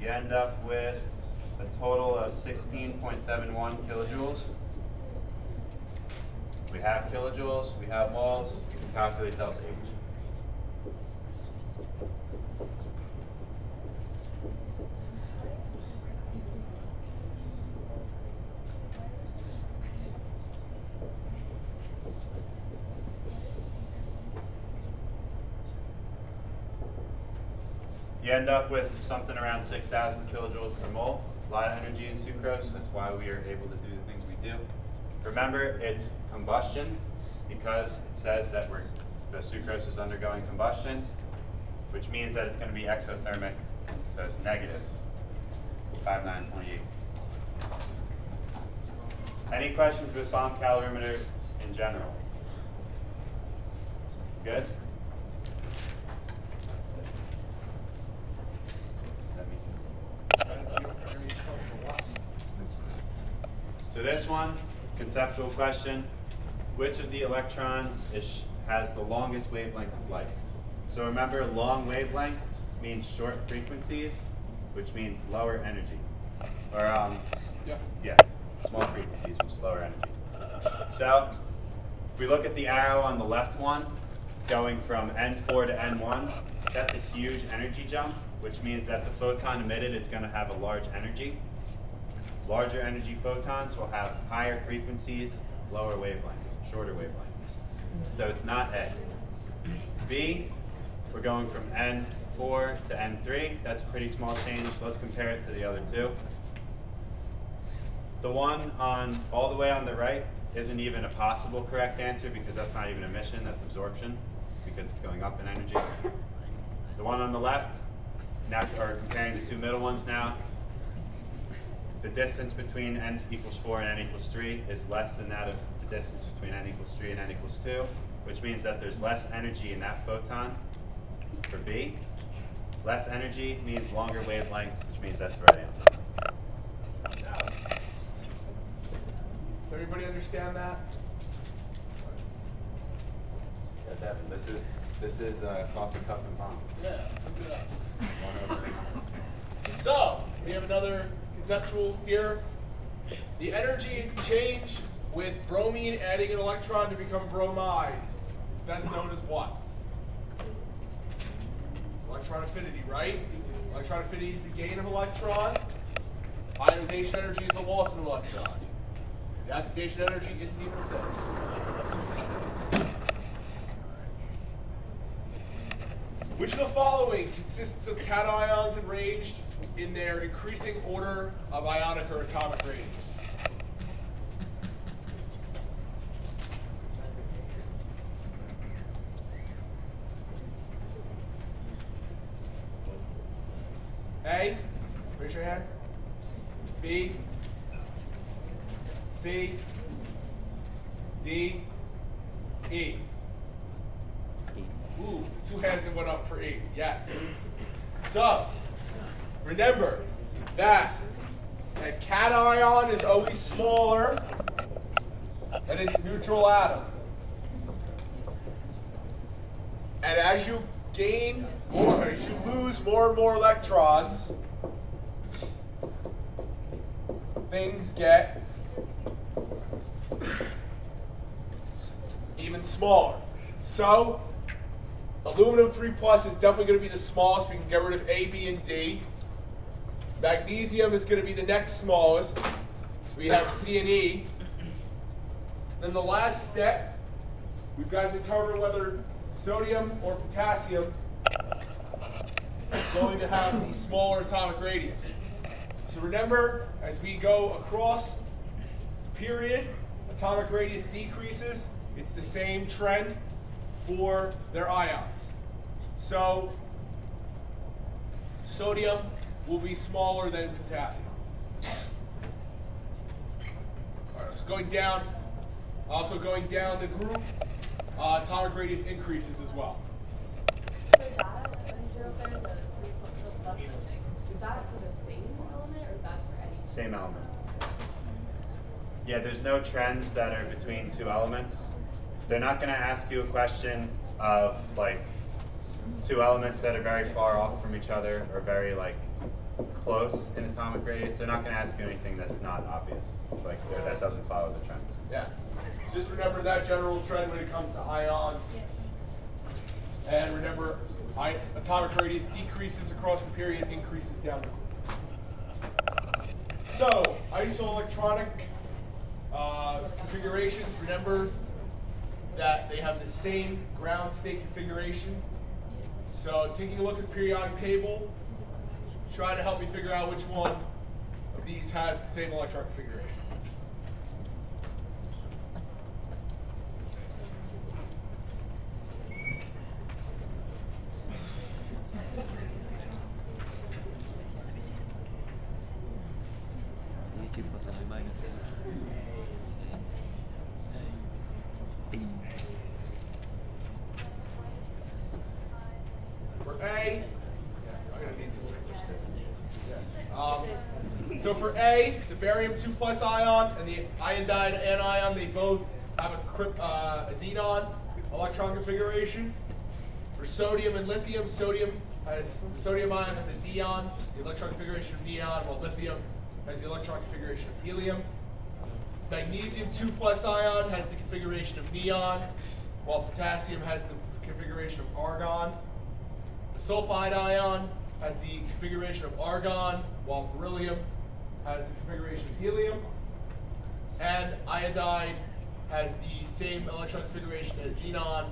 You end up with a total of 16.71 kilojoules. We have kilojoules, we have moles, we can calculate delta H. You end up with something around 6,000 kilojoules per mole. A lot of energy in sucrose. That's why we are able to do the things we do. Remember, it's combustion because it says that the sucrose is undergoing combustion, which means that it's going to be exothermic. So it's negative 5928. Any questions with bomb calorimeter in general? Good? So this one, conceptual question, which of the electrons has the longest wavelength of light? So remember, long wavelengths means short frequencies, which means lower energy. Or, small frequencies means lower energy. So if we look at the arrow on the left one, going from N4 to N1, that's a huge energy jump, which means that the photon emitted is going to have a large energy. Larger energy photons will have higher frequencies, lower wavelengths, shorter wavelengths. So it's not A. B, we're going from N4 to N3. That's a pretty small change. Let's compare it to the other two. The one all the way on the right isn't even a possible correct answer because that's not even emission, that's absorption because it's going up in energy. The one on the left, now, or comparing the two middle ones now, the distance between n equals 4 and n equals 3 is less than that of the distance between n equals 3 and n equals 2, which means that there's less energy in that photon for B. Less energy means longer wavelength, which means that's the right answer. Does everybody understand that? Yeah, definitely. This is coffee cup and bomb. Yeah, look at us. So, we have another conceptual here. The energy change with bromine adding an electron to become bromide is best known as what? It's electron affinity, right? Electron affinity is the gain of electron. Ionization energy is the loss of an electron. The oxidation energy isn't even a thing. Which of the following consists of cations arranged in their increasing order of ionic or atomic ratings? A, raise your hand. B, C, D, E. Ooh, 2 hands that went up for E, yes. So, remember that a cation is always smaller than its neutral atom. And as you gain more, or as you lose more and more electrons, things get even smaller. So aluminum 3+ is definitely going to be the smallest. We can get rid of A, B, and D. Magnesium is going to be the next smallest. So we have C and E. Then the last step, we've got to determine whether sodium or potassium is going to have the smaller atomic radius. So remember, as we go across period, atomic radius decreases. It's the same trend for their ions. So sodium will be smaller than potassium. All right, so going down, also going down the group, atomic radius increases as well. For that, when you drove there, the plus thing, is that for the same element or that's for any? Same element. Yeah, there's no trends that are between two elements. They're not going to ask you a question of like two elements that are very far off from each other or very like close in atomic radius. They're not going to ask you anything that's not obvious, like that doesn't follow the trends. Yeah. Just remember that general trend when it comes to ions. And remember, atomic radius decreases across the period, increases down the group. So, isoelectronic configurations, remember that they have the same ground state configuration. So taking a look at the periodic table, try to help me figure out which one of these has the same electron configuration. For A, I'm going to need to look at this. Yes. So for A, the barium 2+ ion and the iodide anion, they both have a xenon electron configuration. For sodium and lithium, the sodium ion has a neon, the electron configuration of neon, while lithium has the electron configuration of helium. Magnesium 2+ ion has the configuration of neon, while potassium has the configuration of argon. The sulfide ion has the configuration of argon, while beryllium has the configuration of helium. And iodide has the same electron configuration as xenon,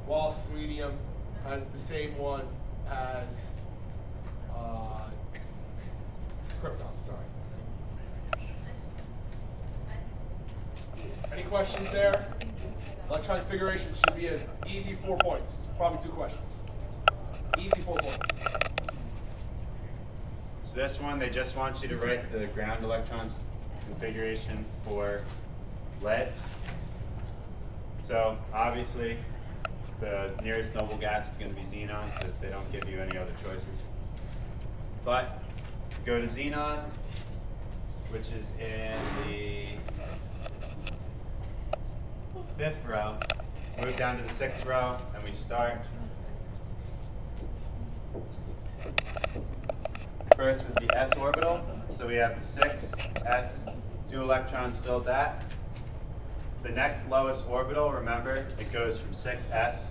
while selenium has the same one as krypton. Sorry. Any questions there? Electron configuration should be an easy 4 points. Probably 2 questions. Easy 4 points. So this one, they just want you to write the ground electrons configuration for lead. So obviously, the nearest noble gas is going to be xenon because they don't give you any other choices. But go to xenon, which is in the 5th row. Move down to the 6th row, and we start first with the s orbital. So we have the 6s, 2 electrons filled that. The next lowest orbital, remember, it goes from 6s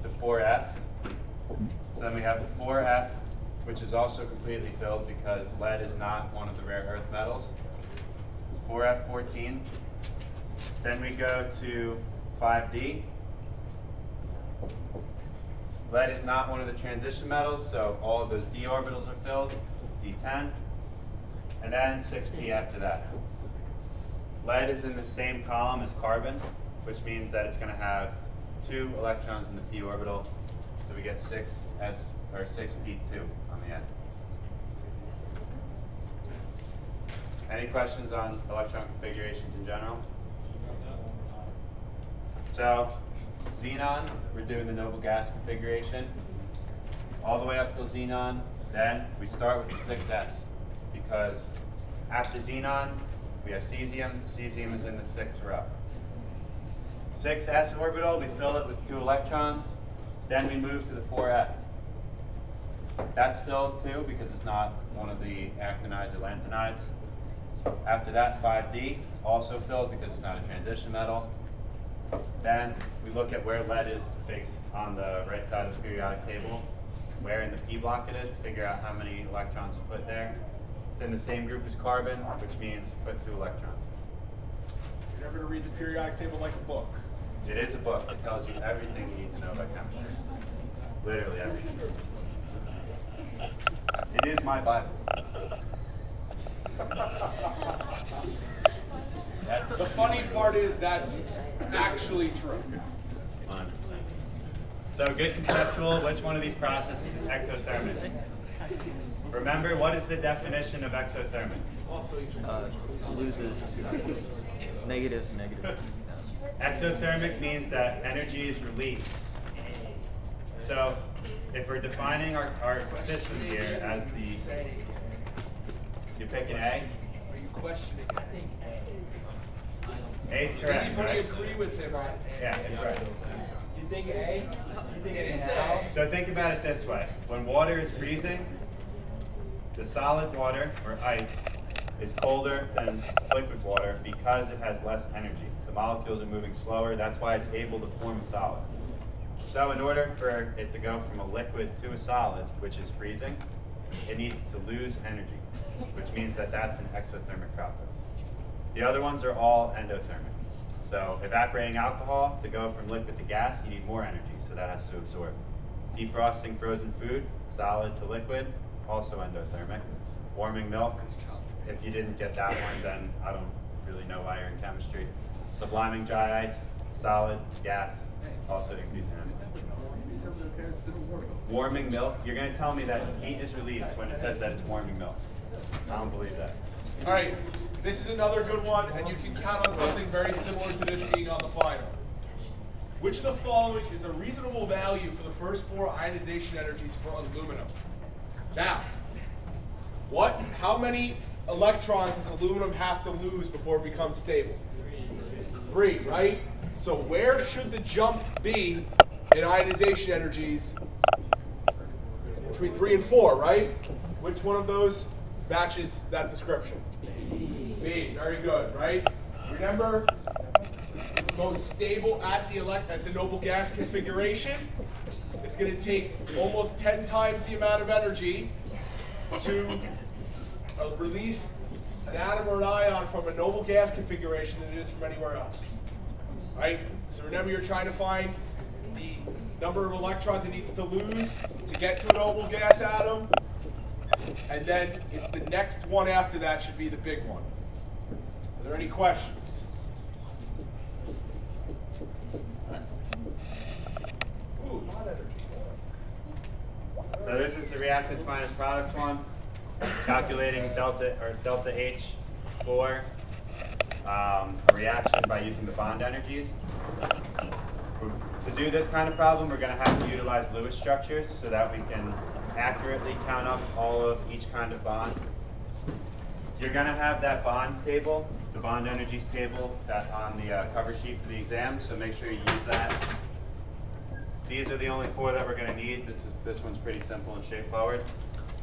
to 4f. So then we have the 4f, which is also completely filled because lead is not one of the rare earth metals. 4f14. Then we go to 5d. Lead is not one of the transition metals, so all of those d orbitals are filled, d10. And then 6p after that. Lead is in the same column as carbon, which means that it's going to have 2 electrons in the p orbital. So we get 6s or 6p2 on the end. Any questions on electron configurations in general? So xenon, we're doing the noble gas configuration. All the way up till xenon, then we start with the 6s because after xenon, we have cesium. Cesium is in the 6th row. 6s orbital, we fill it with 2 electrons. Then we move to the 4F. That's filled too because it's not one of the actinides or lanthanides. After that, 5D, also filled because it's not a transition metal. Then we look at where lead is on the right side of the periodic table, where in the P block it is, to figure out how many electrons to put there. It's in the same group as carbon, which means put 2 electrons. You're never going to read the periodic table like a book. It is a book. It tells you everything you need to know about chemistry. Literally everything. It is my Bible. The funny part is that's actually true. 100%. So good conceptual, which one of these processes is exothermic? Remember, what is the definition of exothermic? Loses negative. Exothermic means that energy is released. So if we're defining our system here as the, you pick an A? Are you questioning it? A is Does correct, anybody right? agree with him on A? Yeah, it's right. You think A? You think It is A? So think about it this way. When water is freezing, the solid water, or ice, is colder than liquid water because it has less energy. The molecules are moving slower. That's why it's able to form a solid. So in order for it to go from a liquid to a solid, which is freezing, it needs to lose energy, which means that that's an exothermic process. The other ones are all endothermic. So evaporating alcohol, to go from liquid to gas, you need more energy, so that has to absorb. Defrosting frozen food, solid to liquid, also endothermic. Warming milk, if you didn't get that one, then I don't really know why you're in chemistry. Subliming dry ice, solid, gas, also increasing energy. Warming milk, you're going to tell me that heat is released when it says that it's warming milk. I don't believe that. All right, this is another good one, and you can count on something very similar to this being on the final. Which of the following is a reasonable value for the first 4 ionization energies for aluminum? Now, how many electrons does aluminum have to lose before it becomes stable? 3, right? So where should the jump be in ionization energies? Between 3 and 4, right? Which one of those matches that description? B, very good, right? Remember, it's most stable at the noble gas configuration. It's going to take almost 10 times the amount of energy to release an atom or an ion from a noble gas configuration than it is from anywhere else, right? So remember, you're trying to find the number of electrons it needs to lose to get to a noble gas atom, and then it's the next one after that should be the big one. Are there any questions? Ooh, a lot of energy. So this is the reactants minus products one. Calculating delta H for a reaction by using the bond energies. To do this kind of problem, we're going to have to utilize Lewis structures so that we can accurately count up all of each kind of bond. You're going to have that bond table, the bond energies table, that on the cover sheet for the exam, so make sure you use that. These are the only 4 that we're going to need. This one's pretty simple and straightforward.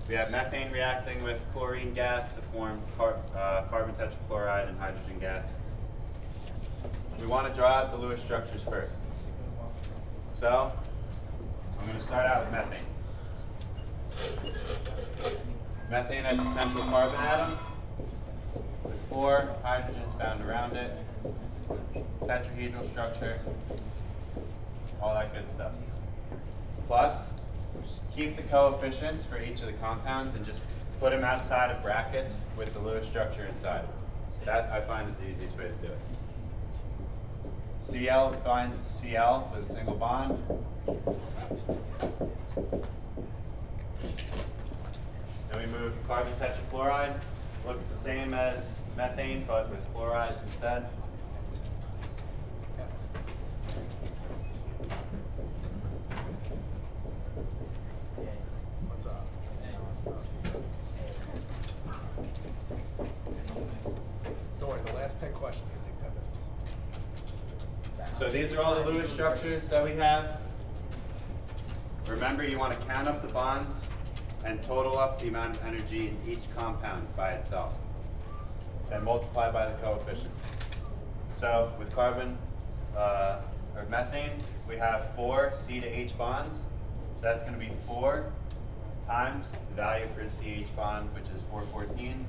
We have methane reacting with chlorine gas to form carbon tetrachloride and hydrogen gas. We want to draw out the Lewis structures first. So I'm going to start out with methane. Methane has a central carbon atom with 4 hydrogens bound around it, tetrahedral structure, all that good stuff. Plus, keep the coefficients for each of the compounds and just put them outside of brackets with the Lewis structure inside. That, I find, is the easiest way to do it. Cl binds to Cl with a single bond. Then we move carbon tetrachloride. Looks the same as methane, but with chlorides instead. What's up? Don't worry, the last 10 questions are going to take 10 minutes. So these are all the Lewis structures that we have. remember, you want to count up the bonds and total up the amount of energy in each compound by itself. Then multiply by the coefficient. So with carbon or methane, we have 4 C to H bonds. So that's going to be 4 times the value for the CH bond, which is 414.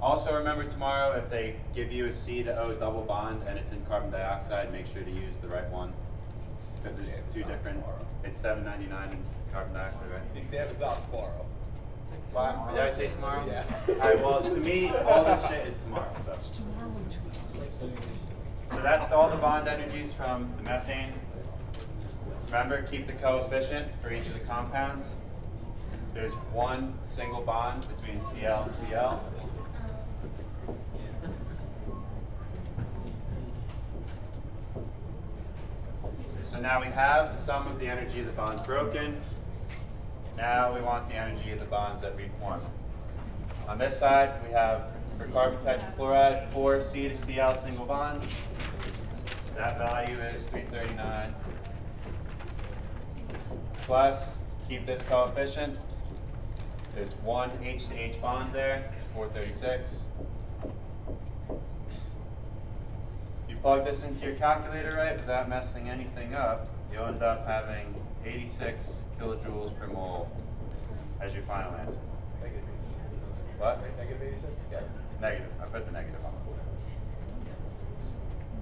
Also remember tomorrow, if they give you a C to O double bond and it's in carbon dioxide, make sure to use the right one, because there's 2 different. It's 799 in carbon dioxide, right? The exam is not tomorrow. Why? Did I say tomorrow? Yeah. All right, well, to me, all this shit is tomorrow. So that's all the bond energies from the methane. Remember, keep the coefficient for each of the compounds. There's 1 single bond between Cl and Cl. So now we have the sum of the energy of the bonds broken. Now we want the energy of the bonds that we formed. On this side, we have, for carbon tetrachloride, 4 C to Cl single bonds. That value is 339. Plus, keep this coefficient. There's 1 H to H bond there, 436. If you plug this into your calculator right without messing anything up, you'll end up having 86 kilojoules per mole as your final answer. Negative 86. What? Negative 86? Yeah. Negative. I put the negative on.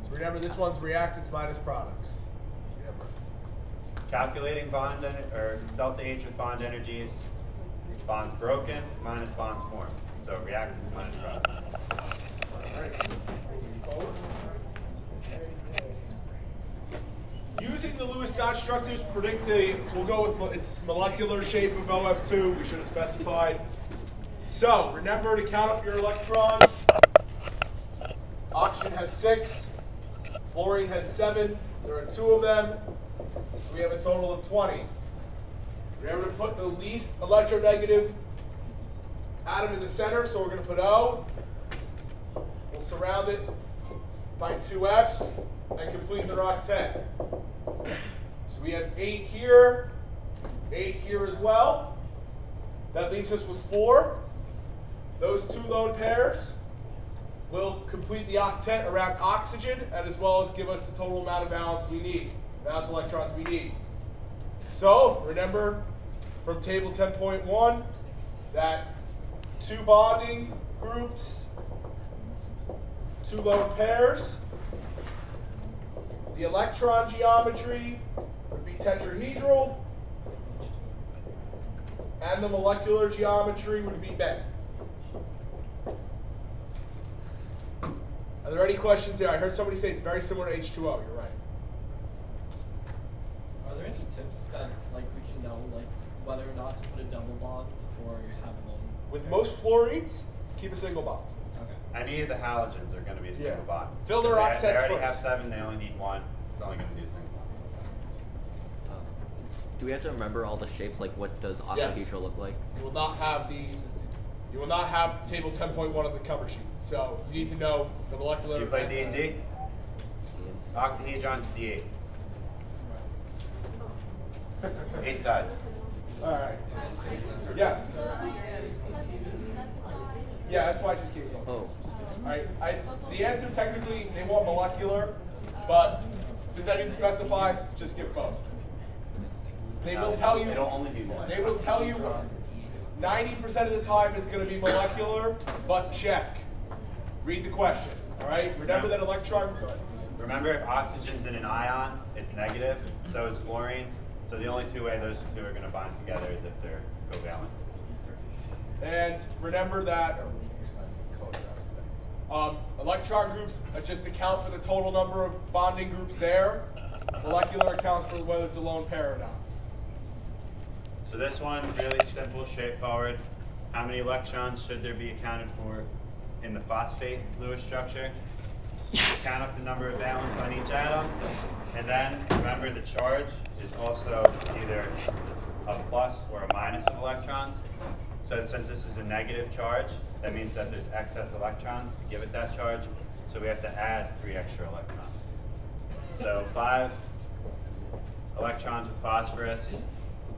So remember, this one's reactants minus products. Remember. Calculating bond or delta H with bond energies, bonds broken minus bonds formed. So reactants minus products. All right. Using the Lewis dot structures, predict the, we'll go with its molecular shape of OF2, we should have specified. So, remember to count up your electrons. Oxygen has 6, fluorine has 7, there are 2 of them, so we have a total of 20. Remember to put the least electronegative atom in the center, so we're going to put O. We'll surround it by 2 F's and complete the octet. So we have 8 here, 8 here as well. That leaves us with 4. Those 2 lone pairs will complete the octet around oxygen, and as well as give us the total amount of valence we need, valence electrons we need. So remember from table 10.1 that 2 bonding groups, 2 lone pairs. The electron geometry would be tetrahedral, and the molecular geometry would be bent. Are there any questions here? I heard somebody say it's very similar to H2O. You're right. Are there any tips that like we can know like whether or not to put a double bond or have one? With most fluorines, keep a single bond. Okay. Any of the halogens are going to be a single bond. Fill their Because they octets already have first. 7, they only need 1. It's only going to do a single bond. Do we have to remember all the shapes? Like, what does Yes. octahedral look like? You will not have table 10.1 on the cover sheet. So you need to know the molecular. Do you play D&D? Octahedron's D8. 8 sides. All right. Yes. Yeah, that's why I just gave you. Oh. All right. The answer technically they want molecular, but since I didn't specify, just give both. They will tell you. It'll only be one. They will tell you 90% of the time it's going to be molecular, but check. Read the question. All right. Remember that electron. Go ahead. Remember, if oxygen's in an ion, it's negative. So is fluorine. So the only 2 ways those 2 are going to bond together is if they're covalent. And remember that electron groups just account for the total number of bonding groups there. Molecular accounts for whether it's a lone pair or not. So this one, really simple, straightforward. How many electrons should there be accounted for in the phosphate Lewis structure? Count up the number of valence on each atom. And then remember the charge is also either a plus or a minus of electrons. So since this is a negative charge, that means that there's excess electrons to give it that charge. So we have to add 3 extra electrons. So 5 electrons with phosphorus,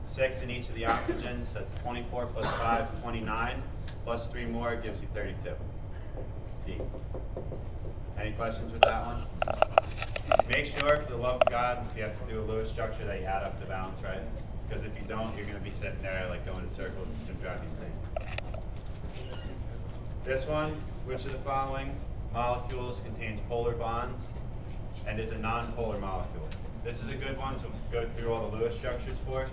6 in each of the oxygens. That's 24 plus 5, 29. Plus 3 more gives you 32. D. Any questions with that one? Make sure, for the love of God, if you have to do a Lewis structure, that you add up the balance, right? Because if you don't, you're going to be sitting there like going in circles. It's going to drive you insane. This one, which of the following molecules contains polar bonds and is a non-polar molecule? This is a good one to go through all the Lewis structures for.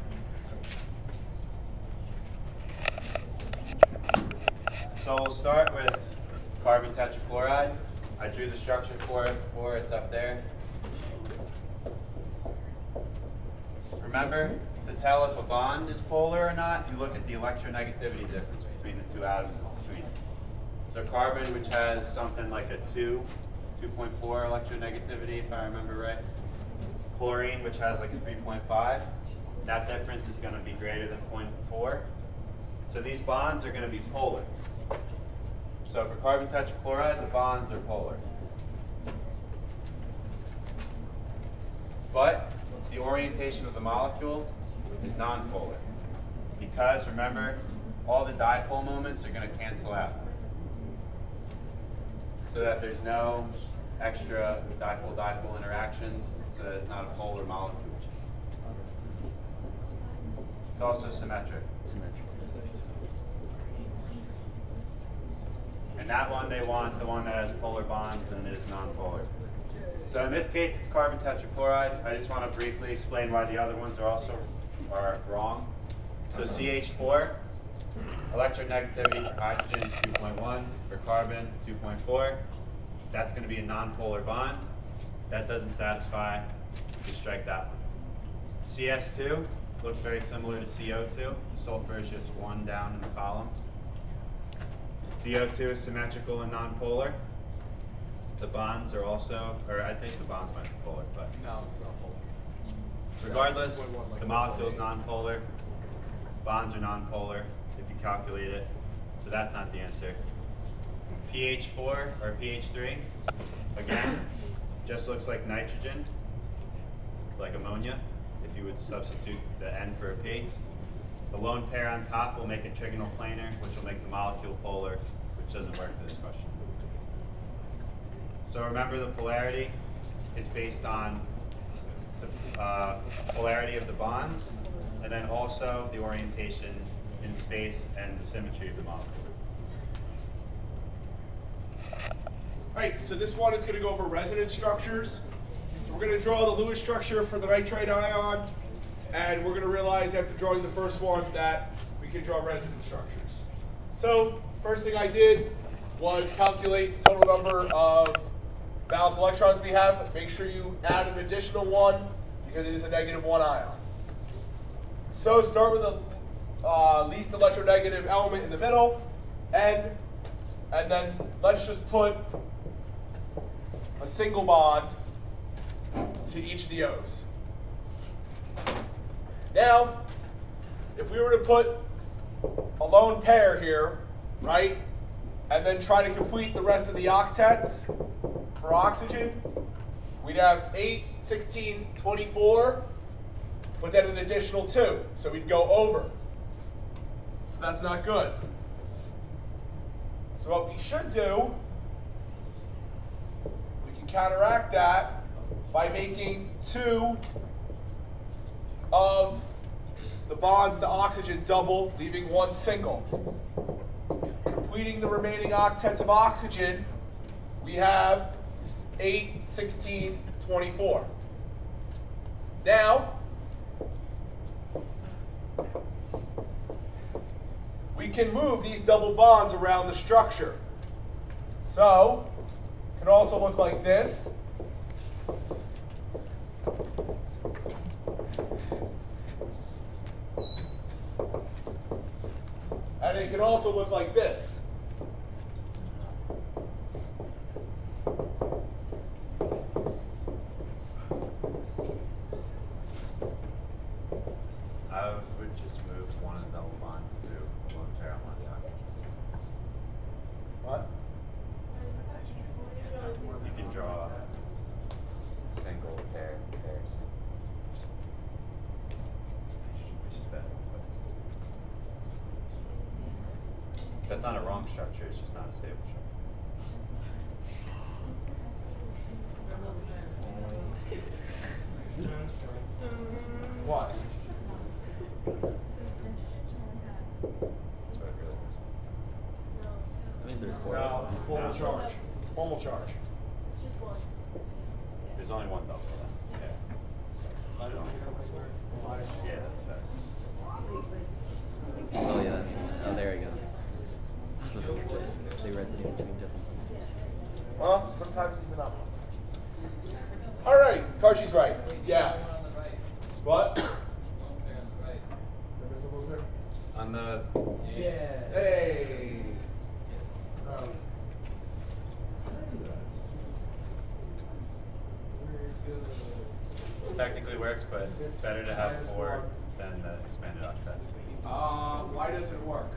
So we'll start with carbon tetrachloride. I drew the structure for it before, it's up there. Remember, to tell if a bond is polar or not, you look at the electronegativity difference between the two atoms between them. So carbon, which has something like a 2.4 electronegativity, if I remember right. Chlorine, which has like a 3.5. That difference is going to be greater than 0.4. So these bonds are going to be polar. So for carbon tetrachloride, the bonds are polar. But the orientation of the molecule is nonpolar. Because, remember, all the dipole moments are going to cancel out. So that there's no extra dipole-dipole interactions, so that it's not a polar molecule. It's also symmetric. And that one, they want the one that has polar bonds and is nonpolar. So in this case, it's carbon tetrachloride. I just want to briefly explain why the other ones are also wrong. So CH4, electronegativity for hydrogen is 2.1, for carbon 2.4. That's going to be a nonpolar bond. That doesn't satisfy. You strike that one. CS2 looks very similar to CO2. Sulfur is just one down in the column. CO2 is symmetrical and nonpolar. The bonds are also, or I think the bonds might be polar, but No, it's not polar. regardless, Yeah, it's 2.1 like the molecule is nonpolar. Bonds are nonpolar if you calculate it. So that's not the answer. pH4 or pH3, again, just looks like nitrogen, like ammonia, if you would substitute the N for a P. The lone pair on top will make a trigonal planar, which will make the molecule polar, which doesn't work for this question. So remember, the polarity is based on the polarity of the bonds, and then also the orientation in space and the symmetry of the molecule. All right, so this one is going to go over resonance structures. So we're going to draw the Lewis structure for the nitrite ion, and we're going to realize after drawing the first one that we can draw resonance structures. So first thing I did was calculate the total number of valence electrons we have. Make sure you add an additional one because it is a -1 ion. So start with the least electronegative element in the middle, and then let's just put a single bond to each of the O's. Now, if we were to put a lone pair here, right, and then try to complete the rest of the octets for oxygen, we'd have 8, 16, 24, but then an additional 2. So we'd go over. So that's not good. So what we should do, we can counteract that by making 2 of the bonds to oxygen double, leaving 1 single. Completing the remaining octets of oxygen, we have 8, 16, 24. Now, we can move these double bonds around the structure. So, it can also look like this. And it can also look like this. I would just move one of the double bonds to a lone pair on one of the oxygens. What? You can draw single, pair, single. it's not a wrong structure, it's just not a stable structure. What? That's what it really is. I mean, there's four. No, formal charge. Formal charge. It's just one. There's only one double then. Yeah, that's fair. Oh yeah. Oh, there we go. They resonate between different. Well, sometimes even up. All right, Karchi's right. Yeah. What? On the Hey. technically works, but better to have 4 than the expanded octet. Why does it work?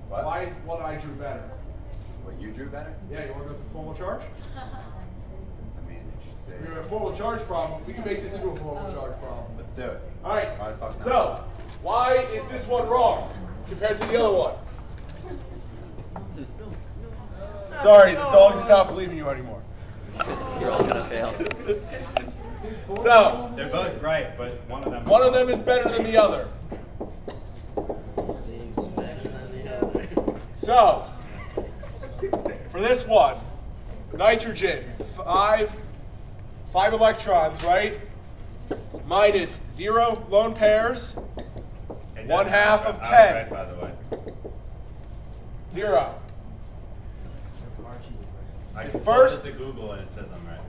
What? Why is what I drew better? What, you drew better? Yeah, you want to go through formal charge? I mean, you should say. We have a formal charge problem. We can make this into a formal charge problem. Let's do it. All right. Why the fuck not? So, why is this one wrong compared to the other one? Sorry, the dog does not believe in you anymore. You're all gonna fail. So, They're both right, but one of them is better than the other. So, for this one, nitrogen, 5 electrons, right? Minus 0 lone pairs, Hey, Dad, 1/2 of I was 10. right, by the way. 0. I The consulted first- to Google and it says I'm right.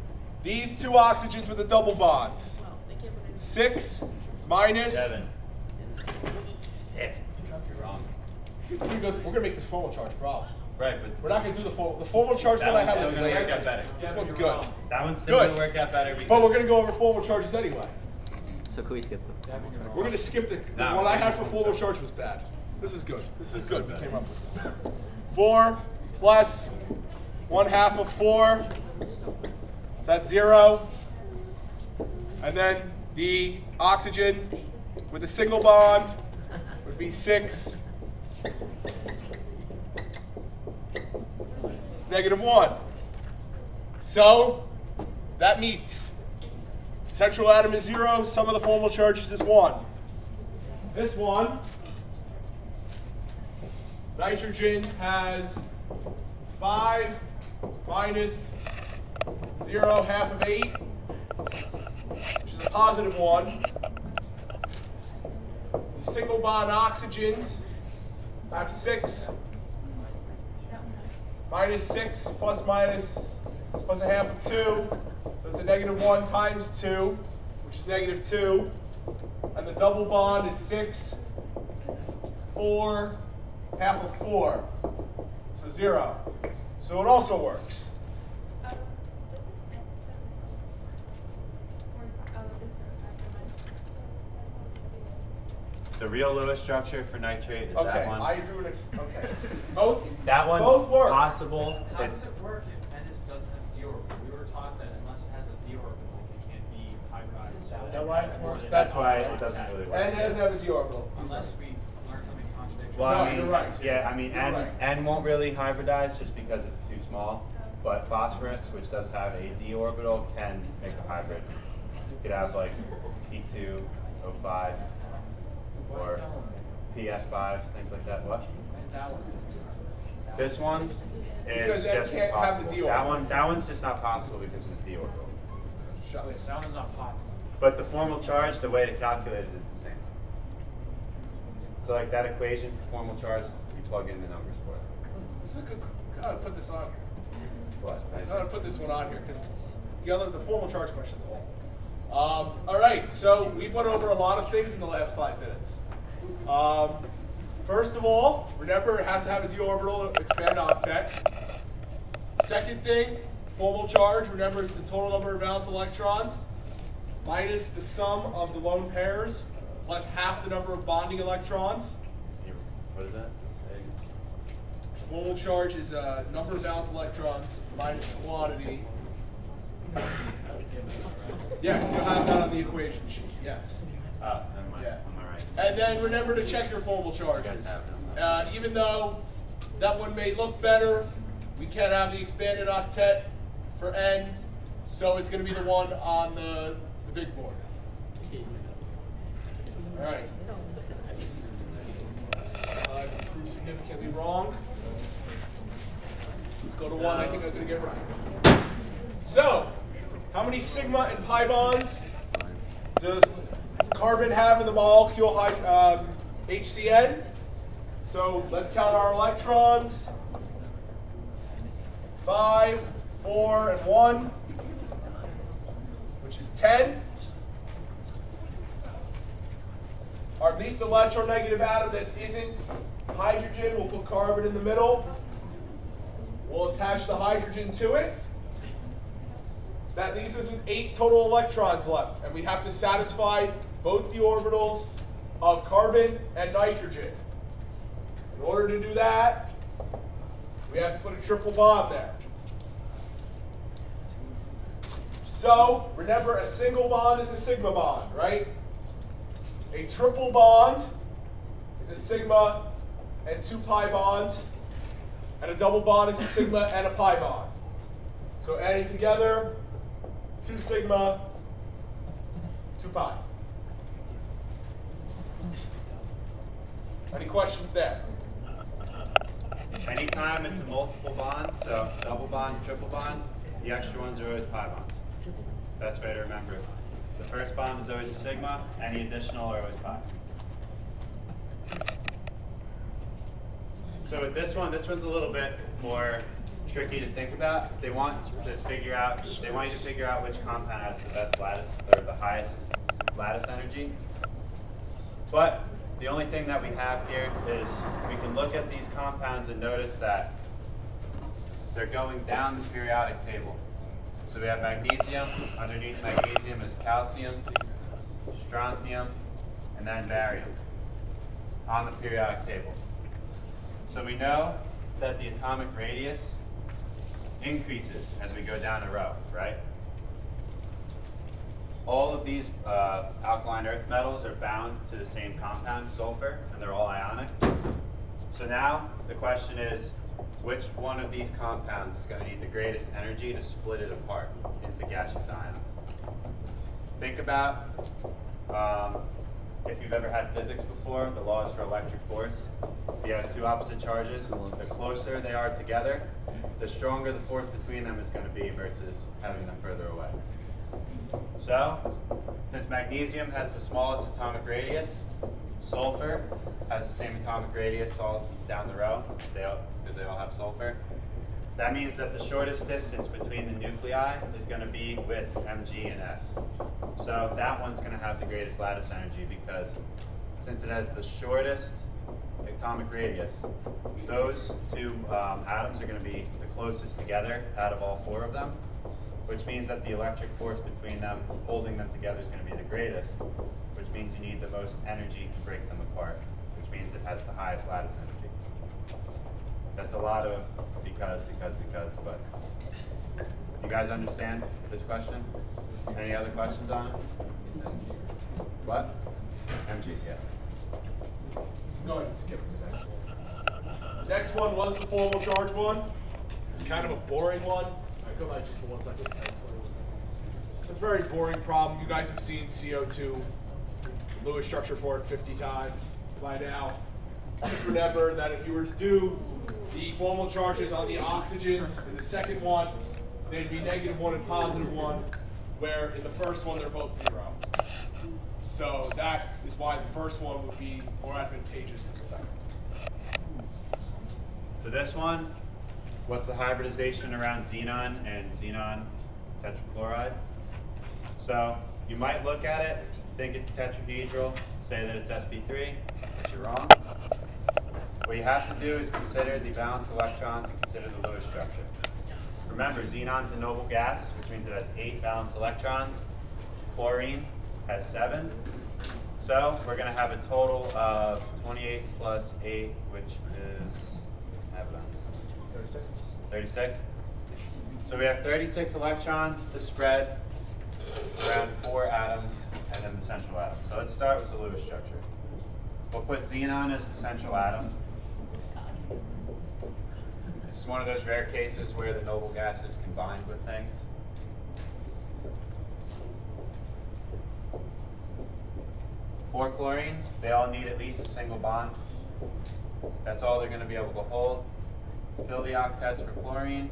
These 2 oxygens with the double bonds. 6 minus. 7. Shit. You're wrong. We're gonna make this formal charge problem. Right, but We're not gonna do the formal charge that one I one's have still is going to work later. out better. This one's good. That one's still going Good. to work out better because. But we're gonna go over formal charges anyway. So can we skip them? We're gonna skip the Nah, one I we had can for do formal that. charge was bad. This is good. This is good. We better. came up with this. 4 plus 1/2 of 4. So that's 0. And then the oxygen with a single bond would be 6. It's -1. So that meets. Central atom is 0. Sum of the formal charges is 1. This one, nitrogen has 5 minus 0, 1/2 of 8, which is a +1. The single bond oxygens have 6 minus 6 plus 1/2 of 2. So it's a -1 times 2, which is -2. And the double bond is 6, 4, 1/2 of 4. So 0. So it also works. The real Lewis structure for nitrate is Okay, that one. I drew an okay. Both? That one's both work. possible. How It's does it work if N doesn't have a d orbital? We were taught that unless it has a d orbital, it can't be hybridized. Is that why it works? that's why it doesn't really work. And it doesn't have a d orbital. Unless we learn something contradictory. Well, No, I mean, you're right. yeah, I mean, You're N, right. N won't really hybridize just because it's too small. But phosphorus, which does have a d orbital, can make a hybrid. You could have like P2O5 or PF5, things like that. What? This one Because is that just can't have the possible. d That orbital. that one's just not possible because of the d orbital. Shucks. That one's not possible. But the formal charge, the way to calculate it is the same. So like that equation for formal charge, you plug in the numbers for it. This is a good. Gotta put this on here. What? Gotta put this one on here because the formal charge question is awful. All right, so we've went over a lot of things in the last 5 minutes. First of all, remember it has to have a d orbital to expand octet. Second thing, formal charge, remember it's the total number of valence electrons minus the sum of the lone pairs plus half the number of bonding electrons. What is that? Formal charge is number of valence electrons minus the quantity. Yes, you'll have that on the equation sheet, yes. Oh, never mind. Yeah. I'm all right. And then remember to check your formal charges. Even though that one may look better. We can't have the expanded octet for N, so it's going to be the one on the big board. All right. I proved significantly wrong. Let's go to one I think I'm going to get right. So, how many sigma and pi bonds does carbon have in the molecule HCN? So let's count our electrons. 5, 4, and 1, which is 10. Our least electronegative atom that isn't hydrogen, we'll put carbon in the middle. We'll attach the hydrogen to it. That leaves us with 8 total electrons left, and we have to satisfy both the orbitals of carbon and nitrogen. In order to do that, we have to put a triple bond there. So, remember, a single bond is a sigma bond, right? A triple bond is a sigma and 2 pi bonds, and a double bond is a sigma and a pi bond. So adding together, 2 sigma, 2 pi. Any questions there? Anytime it's a multiple bond, so double bond, triple bond, the extra ones are always pi bonds. Best way to remember it. The first bond is always a sigma, any additional are always pi. So with this one's a little bit more tricky to think about. They want you to figure out which compound has the best lattice or the highest lattice energy. But the only thing that we have here is we can look at these compounds and notice that they're going down the periodic table. So we have magnesium, underneath magnesium is calcium, strontium, and then barium on the periodic table. So we know that the atomic radius increases as we go down a row, right? All of these alkaline earth metals are bound to the same compound, sulfur, and they're all ionic. So now the question is, which one of these compounds is going to need the greatest energy to split it apart into gaseous ions? Think about if you've ever had physics before, the laws for electric force. If you have 2 opposite charges, the closer they are together, the stronger the force between them is going to be versus having them further away. So, since magnesium has the smallest atomic radius, sulfur has the same atomic radius all down the row, because they all have sulfur. That means that the shortest distance between the nuclei is going to be with Mg and S. So that one's going to have the greatest lattice energy because since it has the shortest atomic radius, those 2 atoms are going to be the closest together out of all 4 of them, which means that the electric force between them, holding them together, is going to be the greatest, which means you need the most energy to break them apart, which means it has the highest lattice energy. That's a lot of because, but you guys understand this question? Any other questions on it? What? Mg, yeah. Go ahead and skip the next one. Next one was the formal charge one. It's kind of a boring one. Go back just for 1 second. It's a very boring problem. You guys have seen CO2 Lewis structure for it 50 times by now. Just remember that if you were to do the formal charges on the oxygens in the second one, they'd be -1 and +1, where in the first one they're both 0. So that is why the first one would be more advantageous than the second. So this one, what's the hybridization around xenon and xenon tetrachloride? So you might look at it, think it's tetrahedral, say that it's sp3, but you're wrong. What you have to do is consider the valence electrons and consider the Lewis structure. Remember, xenon's a noble gas, which means it has 8 valence electrons. Chlorine has 7. So we're going to have a total of 28 plus 8, which is 36. So we have 36 electrons to spread around 4 atoms and then the central atom. So let's start with the Lewis structure. We'll put xenon as the central atom. This is one of those rare cases where the noble gases combined with things. For chlorines, they all need at least a single bond. That's all they're going to be able to hold. Fill the octets for chlorine.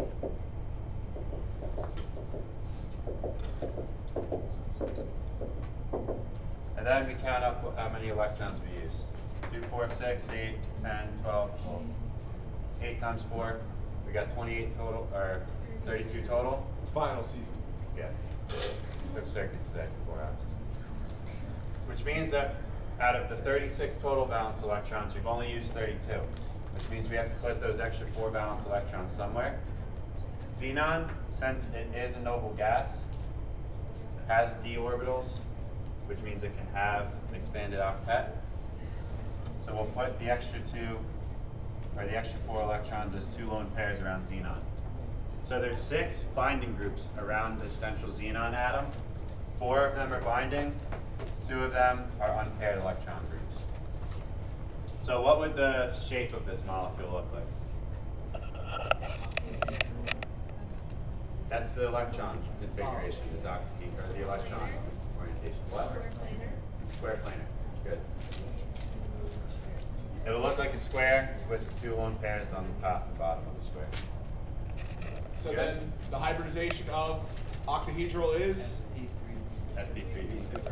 And then we count up how many electrons we use. 2, 4, 6, 8, 10, 12, 8 times 4. We got 28 total, or 32 total. It's final season. Yeah. Took circuits today for 4 hours. Which means that out of the 36 total valence electrons, we've only used 32. Which means we have to put those extra 4 valence electrons somewhere. Xenon, since it is a noble gas, has d orbitals, which means it can have an expanded octet. So we'll put the extra 2, or the extra 4 electrons as 2 lone pairs around xenon. So there's 6 binding groups around this central xenon atom. 4 of them are binding, 2 of them are unpaired electron groups. So what would the shape of this molecule look like? That's the electron configuration, is or the electron orientation. What? Square planar. Good. It'll look like a square with 2 lone pairs on the top and bottom of the square. So Good. then the hybridization of octahedral is? sp3d2.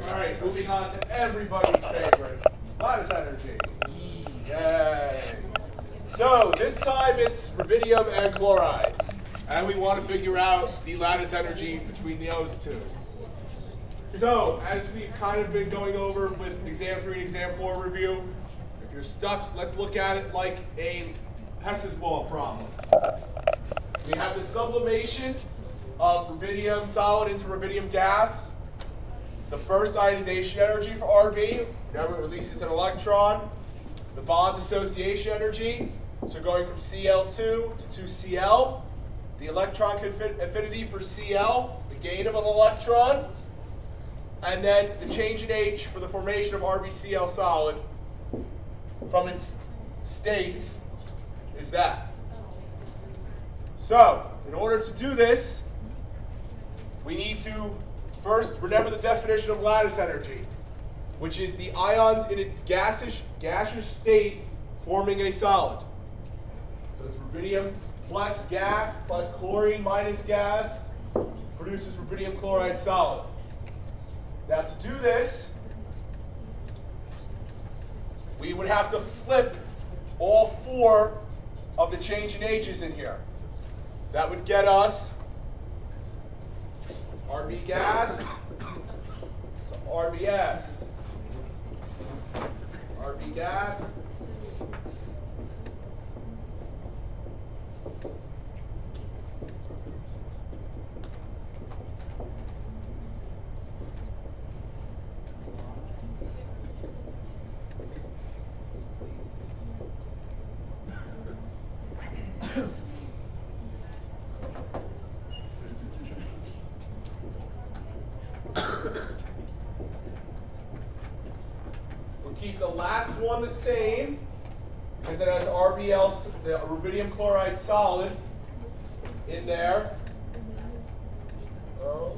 All right, moving on to everybody's favorite, lattice energy. Yay. So this time it's rubidium and chloride. And we want to figure out the lattice energy between those two. So, as we've kind of been going over with exam 3 and exam 4 review, if you're stuck, let's look at it like a Hess's law problem. We have the sublimation of rubidium solid into rubidium gas. The first ionization energy for Rb, remember it releases an electron. The bond dissociation energy, so going from Cl2 to 2Cl. The electron affinity for Cl, the gain of an electron. And then the change in H for the formation of RbCl solid from its states is that. So, in order to do this, we need to first remember the definition of lattice energy, which is the ions in its gaseous state forming a solid. So it's rubidium plus gas plus chlorine minus gas produces rubidium chloride solid. Now to do this, we would have to flip all 4 of the change in H's in here. That would get us Rb gas to Rbs. Rb gas we'll keep the last one the same because it has RBL, the rubidium chloride solid, in there. Oh.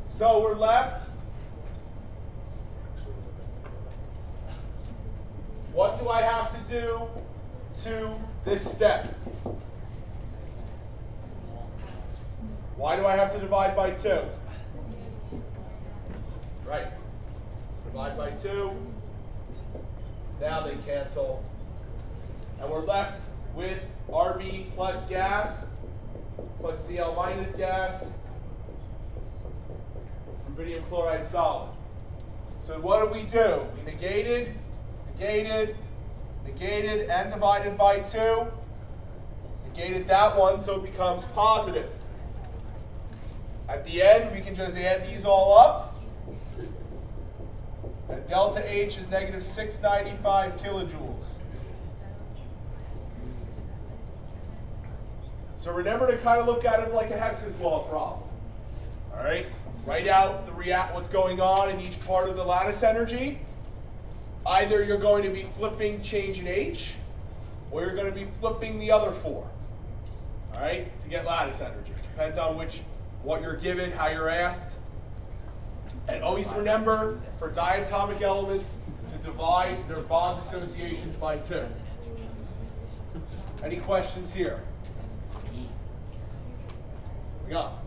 So we're left. What do I have to do to this step? Why do I have to divide by 2? Right. Divide by 2. Now they cancel. And we're left with Rb plus gas plus Cl minus gas, rubidium chloride solid. So what do? We negated, and divided by 2. Negated that one, so it becomes positive. At the end, we can just add these all up. And delta H is negative 695 kilojoules. So remember to kind of look at it like a Hess's law problem. All right? Write out what's going on in each part of the lattice energy. Either you're going to be flipping change in H, or you're going to be flipping the other 4. All right? To get lattice energy. Depends on what you're given, how you're asked. And always remember, for diatomic elements, to divide their bond associations by 2. Any questions here? Hang on.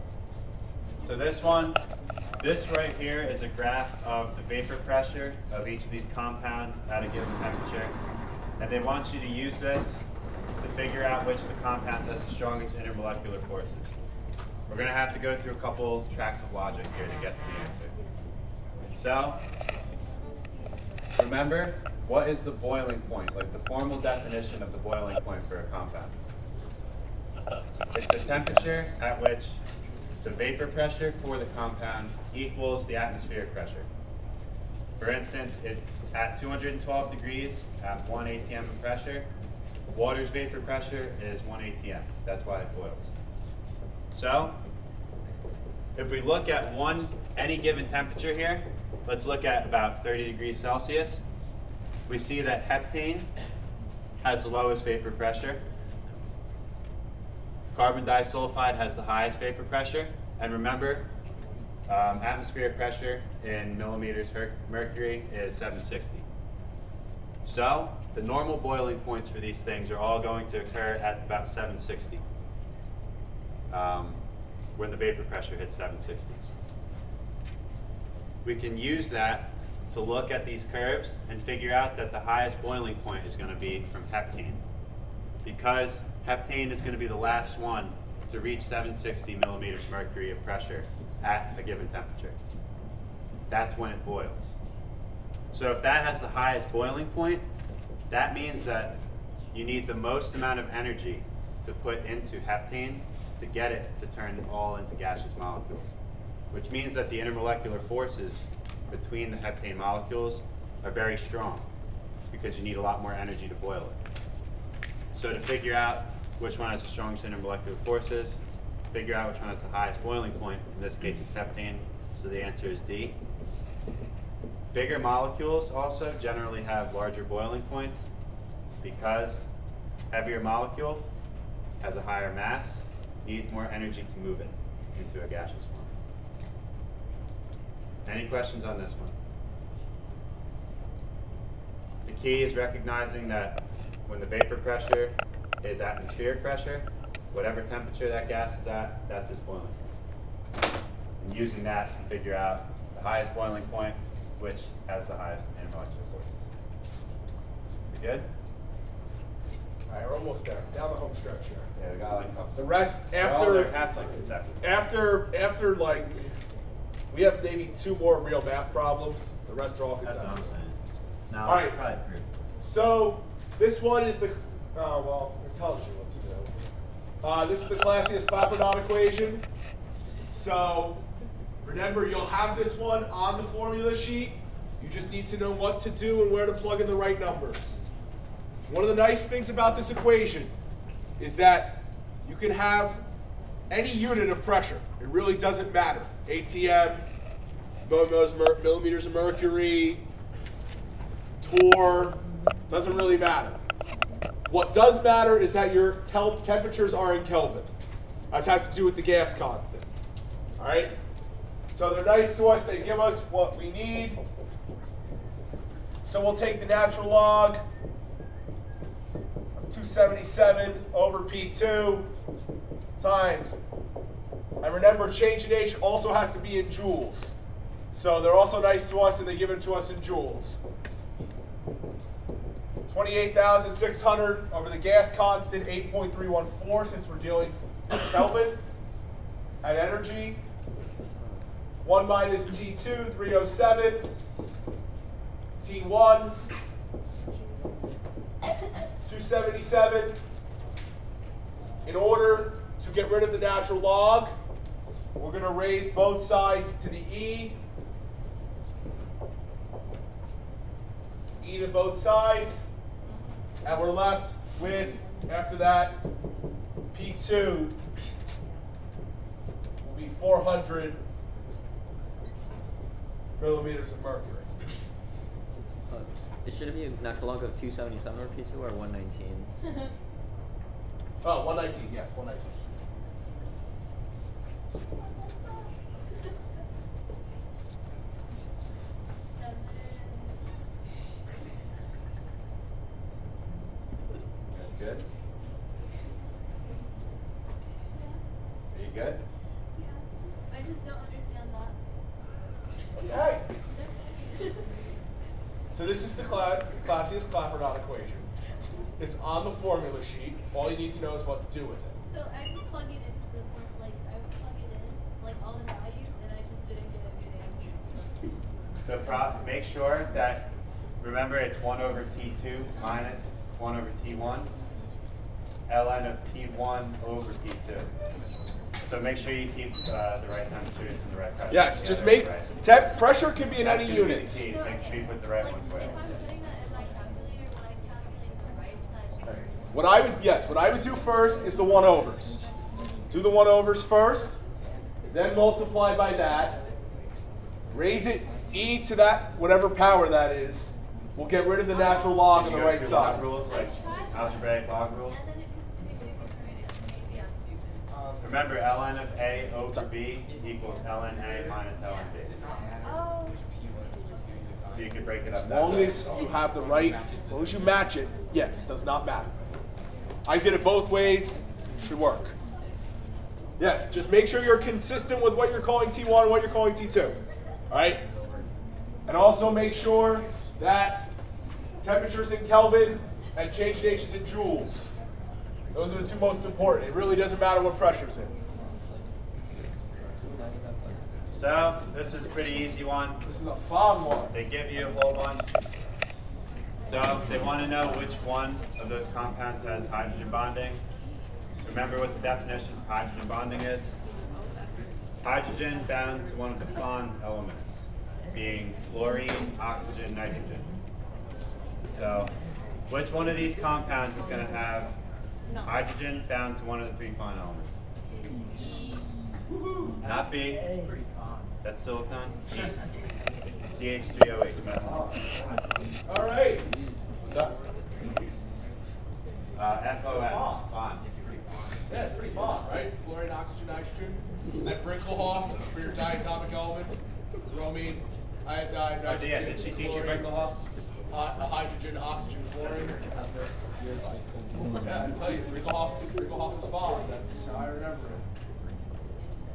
So this right here is a graph of the vapor pressure of each of these compounds at a given temperature. And they want you to use this to figure out which of the compounds has the strongest intermolecular forces. We're going to have to go through a couple tracks of logic here to get to the answer. So, remember, what is the boiling point? Like the formal definition of the boiling point for a compound. It's the temperature at which the vapor pressure for the compound equals the atmospheric pressure. For instance, it's at 212 degrees at 1 atm of pressure. Water's vapor pressure is 1 atm. That's why it boils. So, if we look at any given temperature here, let's look at about 30 degrees Celsius. We see that heptane has the lowest vapor pressure. Carbon disulfide has the highest vapor pressure. And remember, atmospheric pressure in millimeters mercury is 760. So the normal boiling points for these things are all going to occur at about 760, when the vapor pressure hits 760. We can use that to look at these curves and figure out that the highest boiling point is going to be from heptane, because heptane is going to be the last one to reach 760 millimeters mercury of pressure at a given temperature. That's when it boils. So if that has the highest boiling point, that means that you need the most amount of energy to put into heptane to get it to turn all into gaseous molecules, which means that the intermolecular forces between the heptane molecules are very strong because you need a lot more energy to boil it. So to figure out which one has the strongest intermolecular forces, figure out which one has the highest boiling point. In this case, it's heptane, so the answer is D. Bigger molecules also generally have larger boiling points because heavier molecule has a higher mass, needs more energy to move it into a gaseous form. Any questions on this one? The key is recognizing that when the vapor pressure is atmospheric pressure, whatever temperature that gas is at, that's its boiling point. And using that to figure out the highest boiling point, which has the highest intermolecular forces. We good? All right, we're almost there. Down the home stretch here. Yeah, we got like a couple. The rest They're half like consecutive. after like we have maybe 2 more real math problems. The rest are all That's what I'm consecutive. saying. No, All right. probably through. So this one is the well, it tells you what to do. This is the Clausius-Clapeyron equation. So remember, you'll have this one on the formula sheet. You just need to know what to do and where to plug in the right numbers. One of the nice things about this equation is that you can have any unit of pressure. It really doesn't matter. ATM, millimeters of mercury, torr, doesn't really matter. What does matter is that your temperatures are in Kelvin. That has to do with the gas constant. All right? So they're nice to us. They give us what we need. So we'll take the natural log of 277 over P2 times. And remember, change in H also has to be in joules. So they're also nice to us, and they give it to us in joules. 28,600 over the gas constant, 8.314, since we're dealing with Kelvin. At energy, 1 minus T2, 307. T1, 277. In order to get rid of the natural log, we're going to raise both sides to the E. E to both sides. And we're left with, after that, P2 will be 400 millimeters of mercury. Should it be a natural log of 277 or P2 or 119? Oh, 119, yes, 119. That's good. Are you good? Yeah. I just don't understand that. Okay. So this is the Clausius-Clapeyron equation. It's on the formula sheet. All you need to know is what to do with it. So I would plug it into the form, like I would plug it in, like all the values, and I just didn't get a good answer. Make sure that, remember it's 1 over T2 minus 1 over T1, ln of P1 over P2. So make sure you keep the right temperatures and the right pressure. Yes, just make, pressure can be in any That's gonna be the units. key. Make sure you put the right Like, ones if where. I'm putting that in my calculator, when I calculate the right side first. What I would do first is the 1/overs. Do the 1/overs first, then multiply by that, raise it e to that, whatever power that is. We'll get rid of the natural log on Did the you go right through side. log rules, like algebraic log rules? And then it just didn't get good. Maybe I'm stupid. Remember, ln of A over B equals ln A minus ln B. Oh. So you can break it up As that long way. as you have the right, as long as you match it, yes, does not matter. I did it both ways, should work. Yes, just make sure you're consistent with what you're calling T1 and what you're calling T2. All right? And also make sure that temperatures in Kelvin and change in H is in joules. Those are the two most important. It really doesn't matter what pressure's in. So this is a pretty easy one. This is a fun one. They give you a whole bunch. So they want to know which one of those compounds has hydrogen bonding. Remember what the definition of hydrogen bonding is? Hydrogen bound to one of the Fon elements, being fluorine, oxygen, nitrogen. So which one of these compounds is going to have hydrogen bound to one of the 3 Fon elements? Not B. That's silicon. E. CH3OH metal. All right. What's up? FON. Fon. Yeah, it's pretty fun, right? Fluorine, oxygen, nitrogen. And then Brinkelhoff for your diatomic element. Bromine, iodine, Oh, nitrogen. yeah, did she teach you fluorine, Brinkelhoff? Hydrogen, oxygen, fluorine. Yeah, I tell you, Brinkelhoff is fun. That's how I remember it.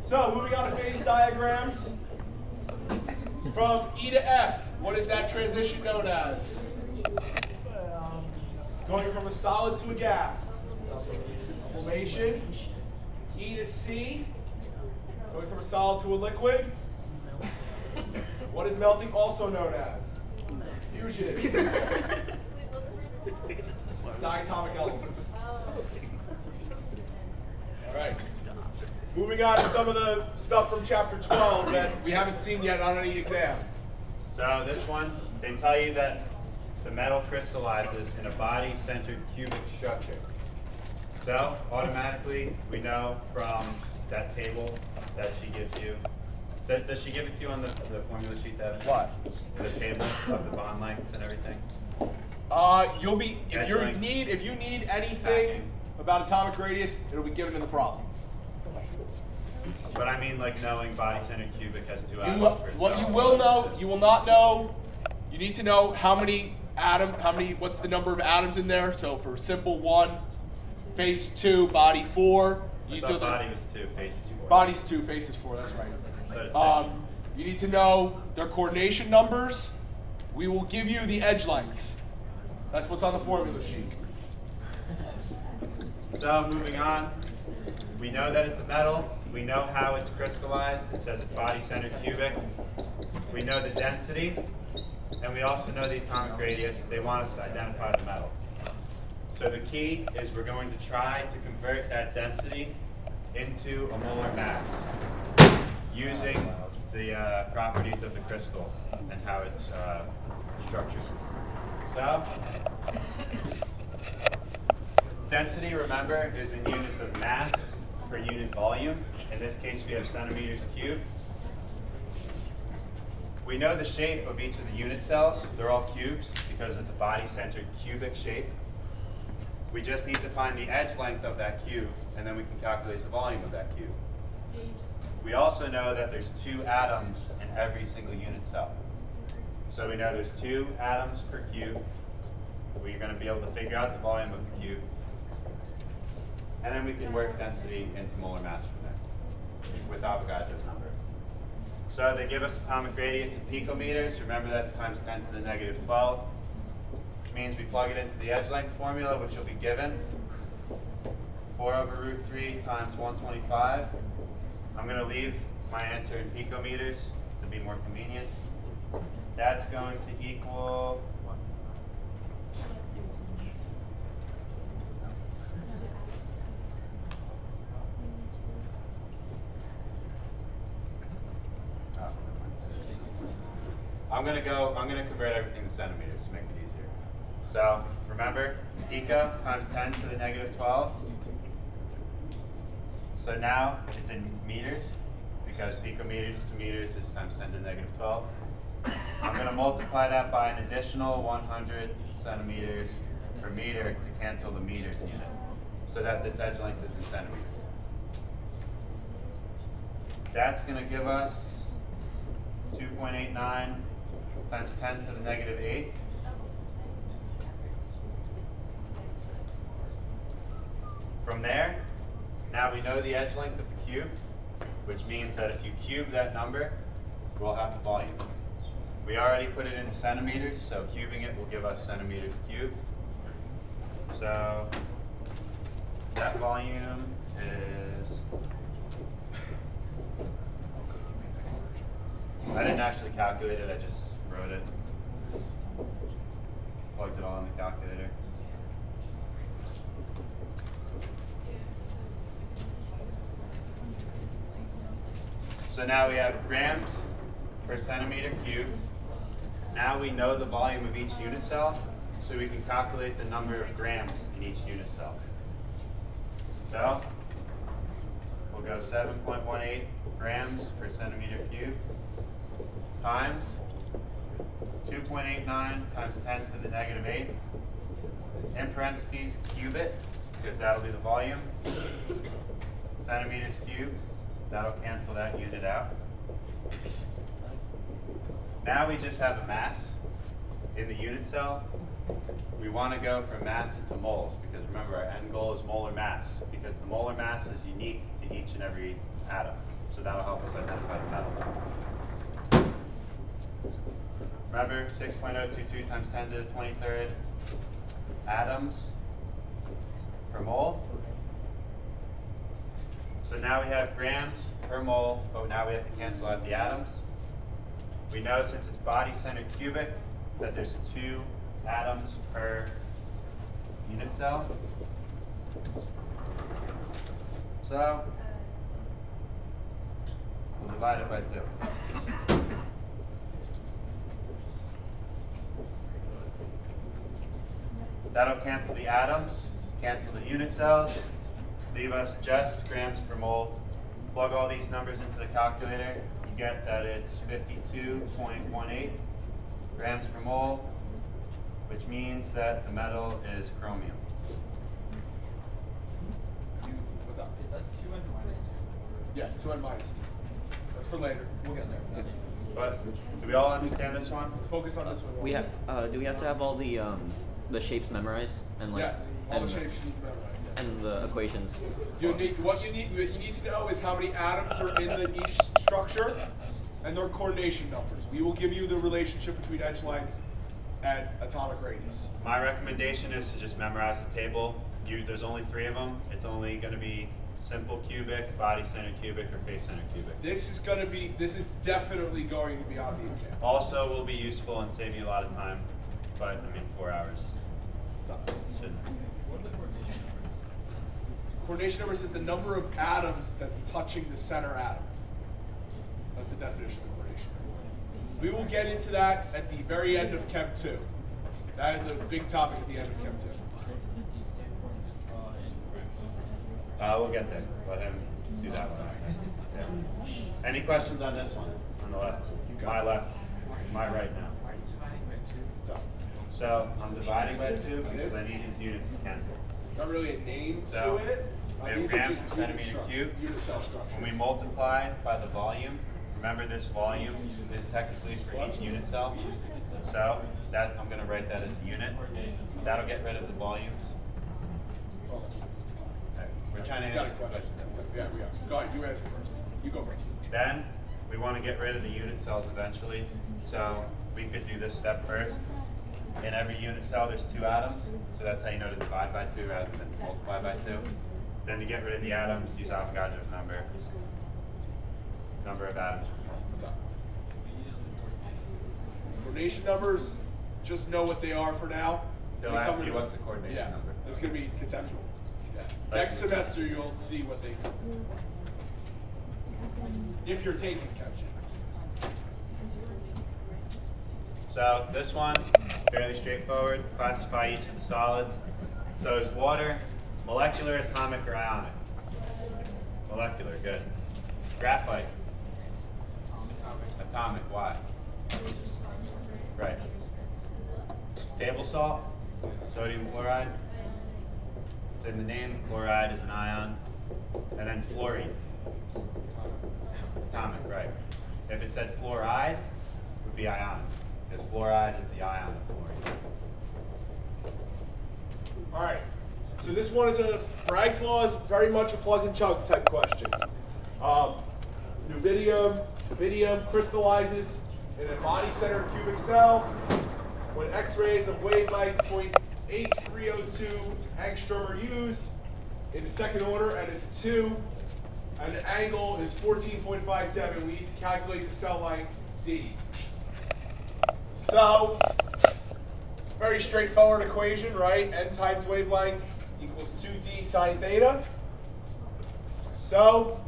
So, moving on to phase diagrams. From E to F, what is that transition known as? Going from a solid to a gas. Formation. E to C, going from a solid to a liquid. What is melting also known as? Fusion. Diatomic elements. All right. Moving on to some of the stuff from chapter 12 that we haven't seen yet on any exam. So this one, they tell you that the metal crystallizes in a body-centered cubic structure. So automatically, we know from that table that she gives you. Does she give it to you on the formula sheet, Devin? What? The table of the bond lengths and everything? You'll be if you need anything Packing. about atomic radius, it'll be given in the problem. But I mean like knowing body-centered cubic has 2 You, atoms. what you will know, you will not know. You need to know what's the number of atoms in there. So for simple 1, face 2, body 4. I You thought need to body was 2, face was 4. body's 2, faces 4. That's right. That is 6. You need to know their coordination numbers. We will give you the edge lengths. That's what's on the formula sheet. So moving on, we know that it's a metal. We know how it's crystallized. It says it's body-centered cubic. We know the density, and we also know the atomic radius. They want us to identify the metal. So the key is we're going to try to convert that density into a molar mass using the properties of the crystal and how it's structured. So Density, remember, is in units of mass per unit volume. In this case, we have centimeters cubed. We know the shape of each of the unit cells. They're all cubes because it's a body-centered cubic shape. We just need to find the edge length of that cube, and then we can calculate the volume of that cube. We also know that there's 2 atoms in every single unit cell. So we know there's 2 atoms per cube. We're going to be able to figure out the volume of the cube. And then we can work density into molar mass from there with Avogadro's number. So they give us atomic radius in picometers. Remember, that's times 10 to the negative 12. Which means we plug it into the edge length formula, which will be given 4 over root 3 times 125. I'm going to leave my answer in picometers to be more convenient. That's going to equal I'm going to convert everything to centimeters to make it easier. So remember, pico times 10 to the negative 12. So now it's in meters, because picometers to meters is times 10 to the negative 12. I'm going to multiply that by an additional 100 centimeters per meter to cancel the meters unit, so that this edge length is in centimeters. That's going to give us 2.89 times 10 to the negative 8. From there, now we know the edge length of the cube, which means that if you cube that number, we'll have the volume. We already put it into centimeters, so cubing it will give us centimeters cubed. So that volume is, I didn't actually calculate it, I just wrote it. Plugged it all in the calculator. So now we have grams per centimeter cubed. Now we know the volume of each unit cell, so we can calculate the number of grams in each unit cell. So we'll go 7.18 grams per centimeter cubed times 2.89 times 10 to the negative 8th. In parentheses, cube it, because that'll be the volume. Centimeters cubed. That'll cancel that unit out. Now we just have a mass in the unit cell. We want to go from mass into moles, because remember, our end goal is molar mass, because the molar mass is unique to each and every atom. So that'll help us identify the metal. Remember, 6.022 times 10 to the 23rd atoms per mole. So now we have grams per mole, but now we have to cancel out the atoms. We know, since it's body-centered cubic, that there's 2 atoms per unit cell. So we'll divide it by 2. That'll cancel the atoms, cancel the unit cells, leave us just grams per mole. Plug all these numbers into the calculator. You get that it's 52.18 grams per mole, which means that the metal is chromium. What's up? Is that 2 minus? Yes, 2n minus 2. That's for later. We'll get there. But do we all understand this one? Let's focus on this one. We have. Do we have to have all the shapes memorized and like? Yes, all and, the shapes you need to memorize. Yes. And the equations. What you need to know is how many atoms are in each structure and their coordination numbers. We will give you the relationship between edge length and atomic radius. My recommendation is to just memorize the table. There's only 3 of them. It's only going to be simple cubic, body-centered cubic, or face-centered cubic. This is definitely going to be on the exam. Also will be useful and save you a lot of time, but I mean 4 hours shouldn't. What are the coordination numbers? Coordination numbers is the number of atoms that's touching the center atom. That's the definition of coordination number. We will get into that at the very end of Chem 2. That is a big topic at the end of Chem 2. We'll get there. Let him do that one. Yeah. Any questions on this one? On the left? My left. My right now. So I'm dividing by 2 because I need his units to cancel. Not really a name So to it. we have These are grams just per centimeter cubed. unit cell structures. When we multiply by the volume, remember this volume is technically for each unit cell. So that I'm going to write that as a unit. That'll get rid of the volumes. Okay. We're trying to answer 2 questions. Yeah, we are. Go ahead, you answer first. You go first. Then we want to get rid of the unit cells eventually. So we could do this step first. In every unit cell, there's 2 atoms. So that's how you know to divide by 2 rather than multiply by 2. Then to get rid of the atoms, use Avogadro's number. Number of atoms. What's up? Coordination numbers, just know what they are for now. They'll ask you what's the coordination number. It's going to be conceptual. Yeah. Like- Next semester, you'll see what they come. If you're taking ChemChem. So this one, fairly straightforward. Classify each of the solids. So is water molecular, atomic, or ionic? Molecular, good. Graphite. Atomic, why? Right. Table salt, sodium chloride. It's in the name, chloride is an ion. And then fluorine. Atomic, right. If it said fluoride, it would be ionic. Because fluoride is the ion of fluorine. All right. So this one is Bragg's law is very much a plug and chug type question. Rubidium crystallizes in a body-centered cubic cell when X-rays of wavelength 0.8302 angstrom are used in the second order and is 2, and the angle is 14.57. We need to calculate the cell length D. So, very straightforward equation, right? N times wavelength equals 2D sine theta. So,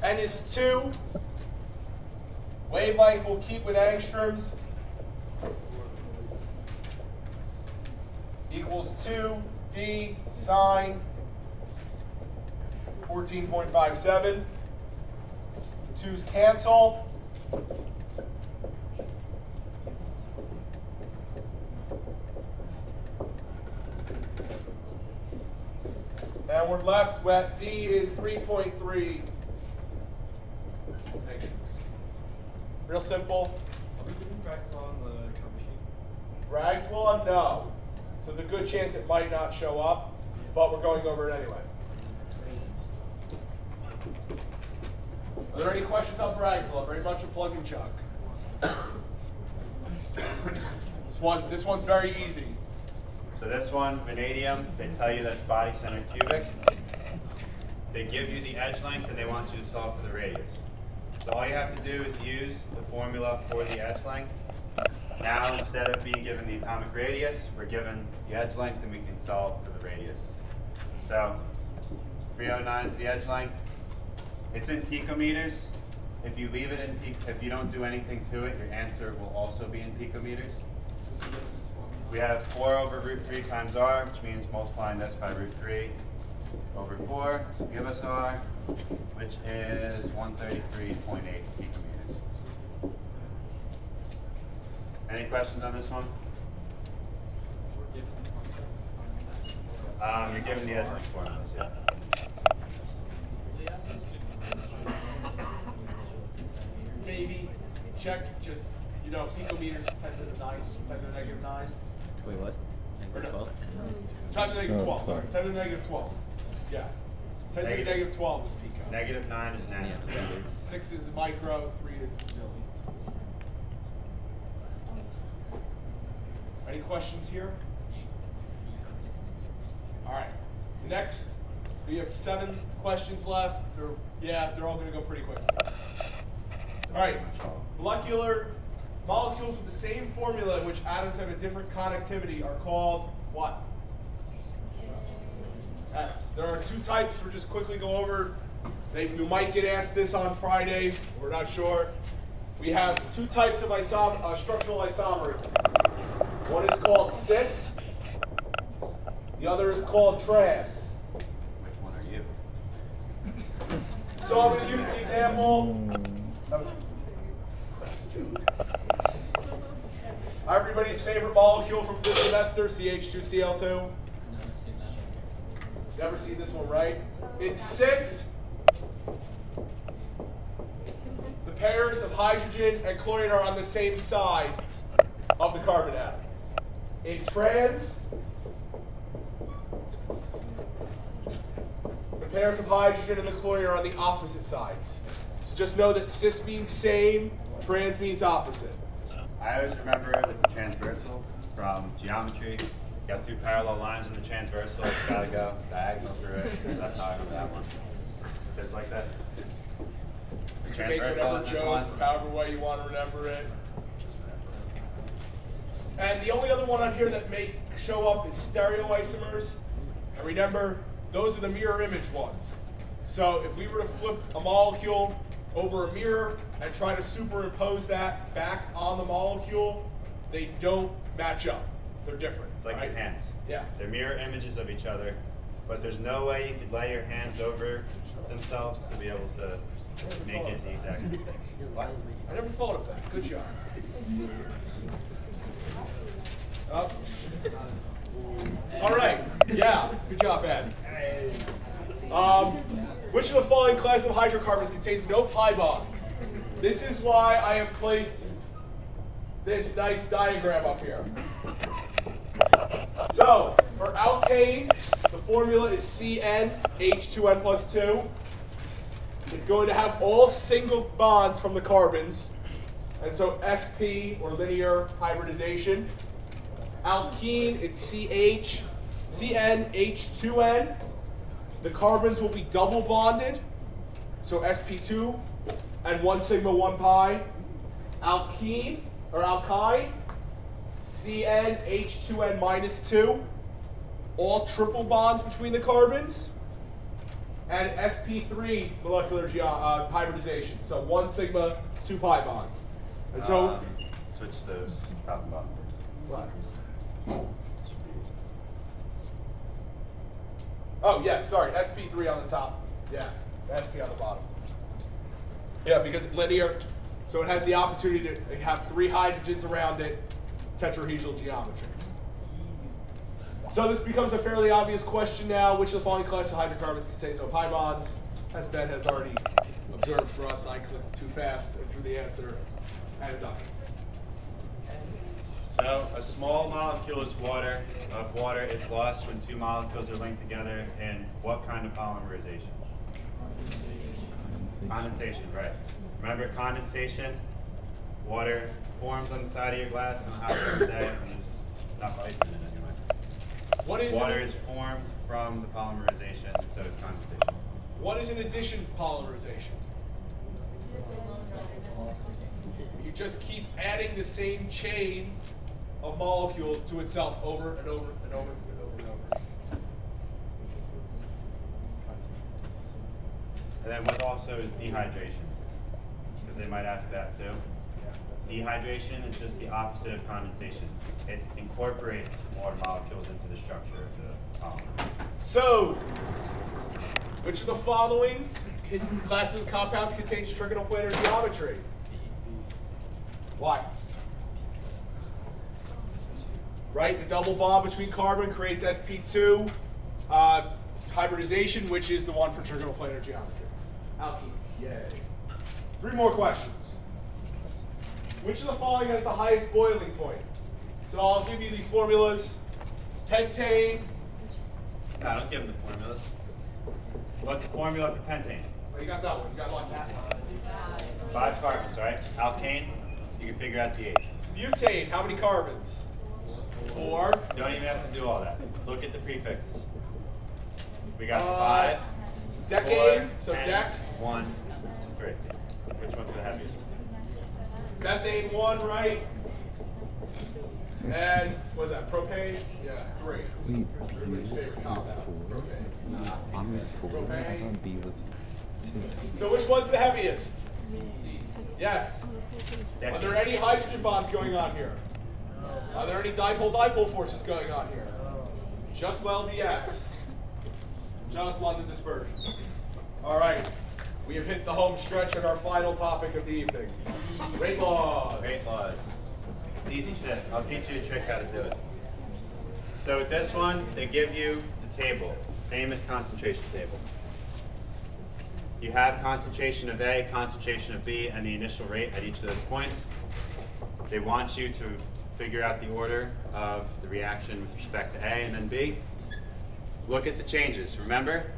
N is 2. Wavelength will keep with angstroms. Equals 2D sine 14.57. The 2's cancel. And we're left with D is 3.3 angstroms. Real simple. Are we doing Bragg's law on the cover sheet? Bragg's law, no. So there's a good chance it might not show up, but we're going over it anyway. Are there any questions on Bragg's law? Very much a plug and chug. This one's very easy. So this one, vanadium, they tell you that it's body-centered cubic. They give you the edge length and they want you to solve for the radius. So all you have to do is use the formula for the edge length. Now instead of being given the atomic radius, we're given the edge length and we can solve for the radius. So 309 is the edge length. It's in picometers. If you leave it in if you don't do anything to it, your answer will also be in picometers. We have 4 over root 3 times r, which means multiplying this by root 3 over 4 to give us r, which is 133.8 picometers. Any questions on this one? You're given the edge length formulas, yeah. Maybe check just, picometers 10 to the 9, 10 to the negative 9. Wait, what? Or no, 12? 10 to the negative 12, sorry. sorry. 10 to the negative 12. Yeah. 10 to the negative 12 is pico. Negative 9 is nano. 6 is micro, 3 is milli. Any questions here? All right. Next, we have 7 questions left. They're all going to go pretty quick. All right. Molecules with the same formula in which atoms have a different connectivity are called what? S. There are 2 types. We'll just quickly go over. You might get asked this on Friday. We're not sure. We have 2 types of structural isomerism. One is called cis. The other is called trans. So I'm going to use the example. That was everybody's favorite molecule from this semester, CH2Cl2. Never seen this one, right? In cis, the pairs of hydrogen and chlorine are on the same side of the carbon atom. In trans, the pairs of hydrogen and the chlorine are on the opposite sides. So just know that cis means same, trans means opposite. I always remember the transversal from geometry. You got two parallel lines in the transversal. It's got to go diagonal through it. That's how I remember that one. It's like this. You can make whatever joke, however way you want to remember it. Just remember it. And the only other one on here that may show up is stereoisomers. And remember, those are the mirror image ones. So if we were to flip a molecule over a mirror and try to superimpose that back on the molecule, they don't match up. They're different. It's like right? your hands. Yeah. They're mirror images of each other, but there's no way you could lay your hands over themselves to be able to make it the exact same thing. What? I never thought of that. Good job. Oh. All right. Yeah. Good job, Ed. Which of the following class of hydrocarbons contains no pi bonds? This is why I have placed this nice diagram up here. So, for alkane, the formula is CnH2n plus 2. It's going to have all single bonds from the carbons, and so sp, or linear hybridization. Alkene, it's CnH2n. The carbons will be double bonded, so sp2 and 1 sigma 1 pi. Alkene, or alkyne, CnH2n minus 2, all triple bonds between the carbons. And sp3 molecular hybridization, so 1 sigma 2 pi bonds. And so switch those top and bottom. what? Oh, yeah, sorry, sp3 on the top. Yeah, sp on the bottom. Yeah, because it's linear, so it has the opportunity to have 3 hydrogens around it, tetrahedral geometry. So this becomes a fairly obvious question now. Which of the following class of hydrocarbons contains no pi bonds? As Ben has already observed for us, I clicked too fast and threw the answer at a duckets. So a small molecule of water is lost when 2 molecules are linked together in what kind of polymerization? Condensation, right. Remember condensation, water forms on the side of your glass on a hot summer day, and there's enough ice in it anyway. What is water is formed from the polymerization, so it's condensation. What is in addition polymerization? You just keep adding the same chain of molecules to itself over and over and over and over and over. And then what also is dehydration? Because they might ask that too. Dehydration is just the opposite of condensation. It incorporates more molecules into the structure of the polymer. So, which of the following classes of compounds contains trigonal-planar geometry? Why? Right, the double bond between carbon creates sp2 hybridization, which is the one for trigonal-planar geometry. Alkenes, yay. 3 more questions. Which of the following has the highest boiling point? So I'll give you the formulas. Pentane. No, don't give them the formulas. What's the formula for pentane? Oh, you got that one. You got like that. 5 carbons, right? Alkane, you can figure out the H. Butane, how many carbons? 4. You don't even have to do all that. Look at the prefixes. We got 5, Decane, 4, so 10, dec. 1, 3. Which one's the heaviest? Methane 1, right? And what was that? Propane? Yeah, 3. Everybody's favorite compound. Propane. B was 4. Propane. B was 2. So which one's the heaviest? Yes. Are there any hydrogen bonds going on here? Are there any dipole-dipole forces going on here? Just LDFs. Just London dispersions. All right. We have hit the home stretch at our final topic of the evening. Rate laws. Rate laws. It's easy shit. I'll teach you a trick how to do it. So with this one, they give you the table, famous concentration table. You have concentration of A, concentration of B, and the initial rate at each of those points. They want you to figure out the order of the reaction with respect to A and then B. Look at the changes. Remember,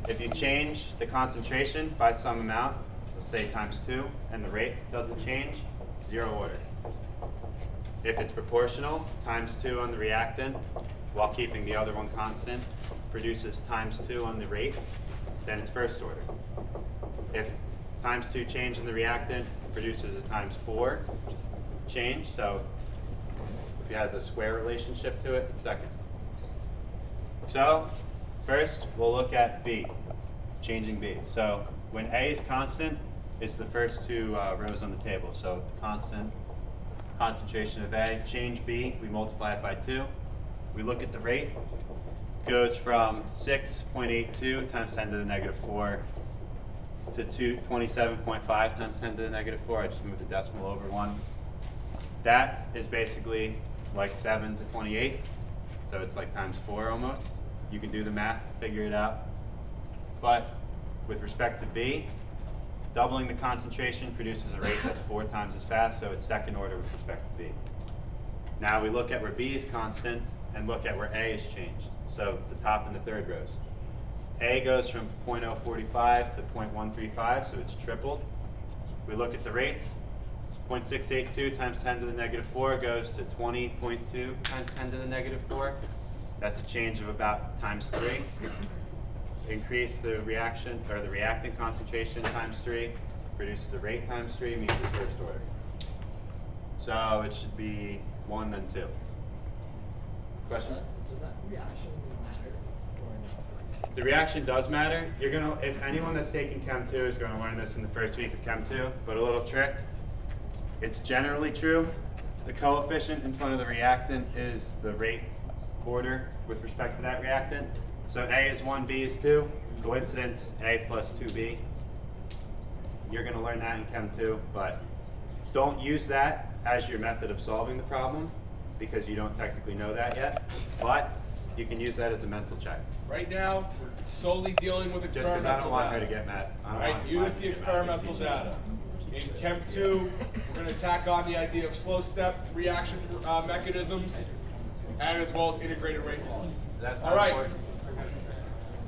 if you change the concentration by some amount, let's say ×2, and the rate doesn't change, 0 order. If it's proportional, ×2 on the reactant, while keeping the other one constant, produces ×2 on the rate, then it's first order. If ×2 change in the reactant produces a ×4 change, so if it has a square relationship to it, it's second. So first, we'll look at B, changing B. So when A is constant, it's the first 2 rows on the table. So constant concentration of A, change B, we multiply it by 2. We look at the rate. Goes from 6.82 times 10 to the negative 4 to 27.5 times 10 to the negative 4. I just moved the decimal over 1. That is basically like 7 to 28. So it's like ×4 almost. You can do the math to figure it out. But with respect to B, doubling the concentration produces a rate that's 4 times as fast, so it's second order with respect to B. Now we look at where B is constant and look at where A is changed. So the top and the third rows. A goes from 0.045 to 0.135, so it's tripled. We look at the rates. 0.682 times 10 to the negative 4 goes to 20.2 times 10 to the negative 4. That's a change of about ×3. Increase the reaction, or the reactant concentration ×3, produces a rate ×3, means it's first order. So it should be 1 then 2. Question? Does that reaction matter or not? The reaction does matter. You're gonna, if anyone that's taking Chem 2 is going to learn this in the first week of Chem 2, but a little trick. It's generally true. The coefficient in front of the reactant is the rate order with respect to that reactant. So A is 1, B is 2. Coincidence, A plus 2B. You're going to learn that in Chem 2, but don't use that as your method of solving the problem because you don't technically know that yet. But you can use that as a mental check. Right now, we're solely dealing with Just experimental because I don't want her data. to get mad. All right, use the experimental data. In Chem 2, we're going to tack on the idea of slow step reaction mechanisms, and as well as integrated rate laws. All right,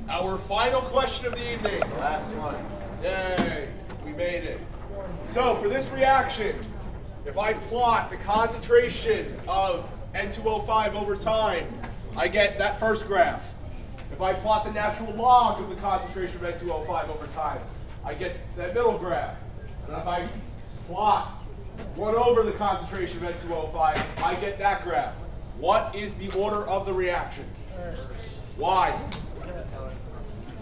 our final question of the evening. Last one. Yay, we made it. So for this reaction, if I plot the concentration of N2O5 over time, I get that first graph. If I plot the natural log of the concentration of N2O5 over time, I get that middle graph. And if I plot 1 over the concentration of N2O5, I get that graph. What is the order of the reaction? Why?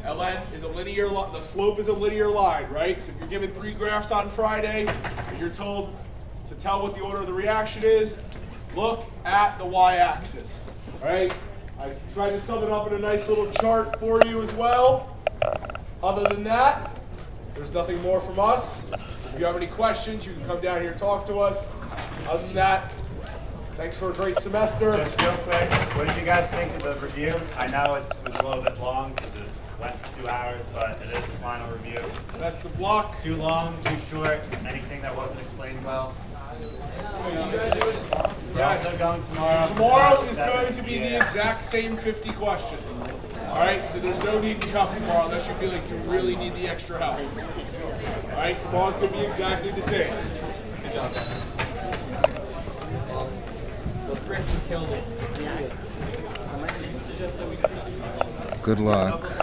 Ln is a linear, the slope is a linear line, right? So if you're given 3 graphs on Friday, and you're told to tell what the order of the reaction is, look at the y-axis, right? I tried to sum it up in a nice little chart for you as well. Other than that, there's nothing more from us. If you have any questions, you can come down here and talk to us. Other than that, thanks for a great semester. Just real quick, what did you guys think of the review? I know it was a little bit long because it went to 2 hours, but it is the final review. Best of luck. Too long, too short, anything that wasn't explained well? We're also going tomorrow. Tomorrow is going to be the exact same 50 questions. All right, so there's no need to come tomorrow unless you feel like you really need the extra help. All right, tomorrow's going to be exactly the same. Good luck.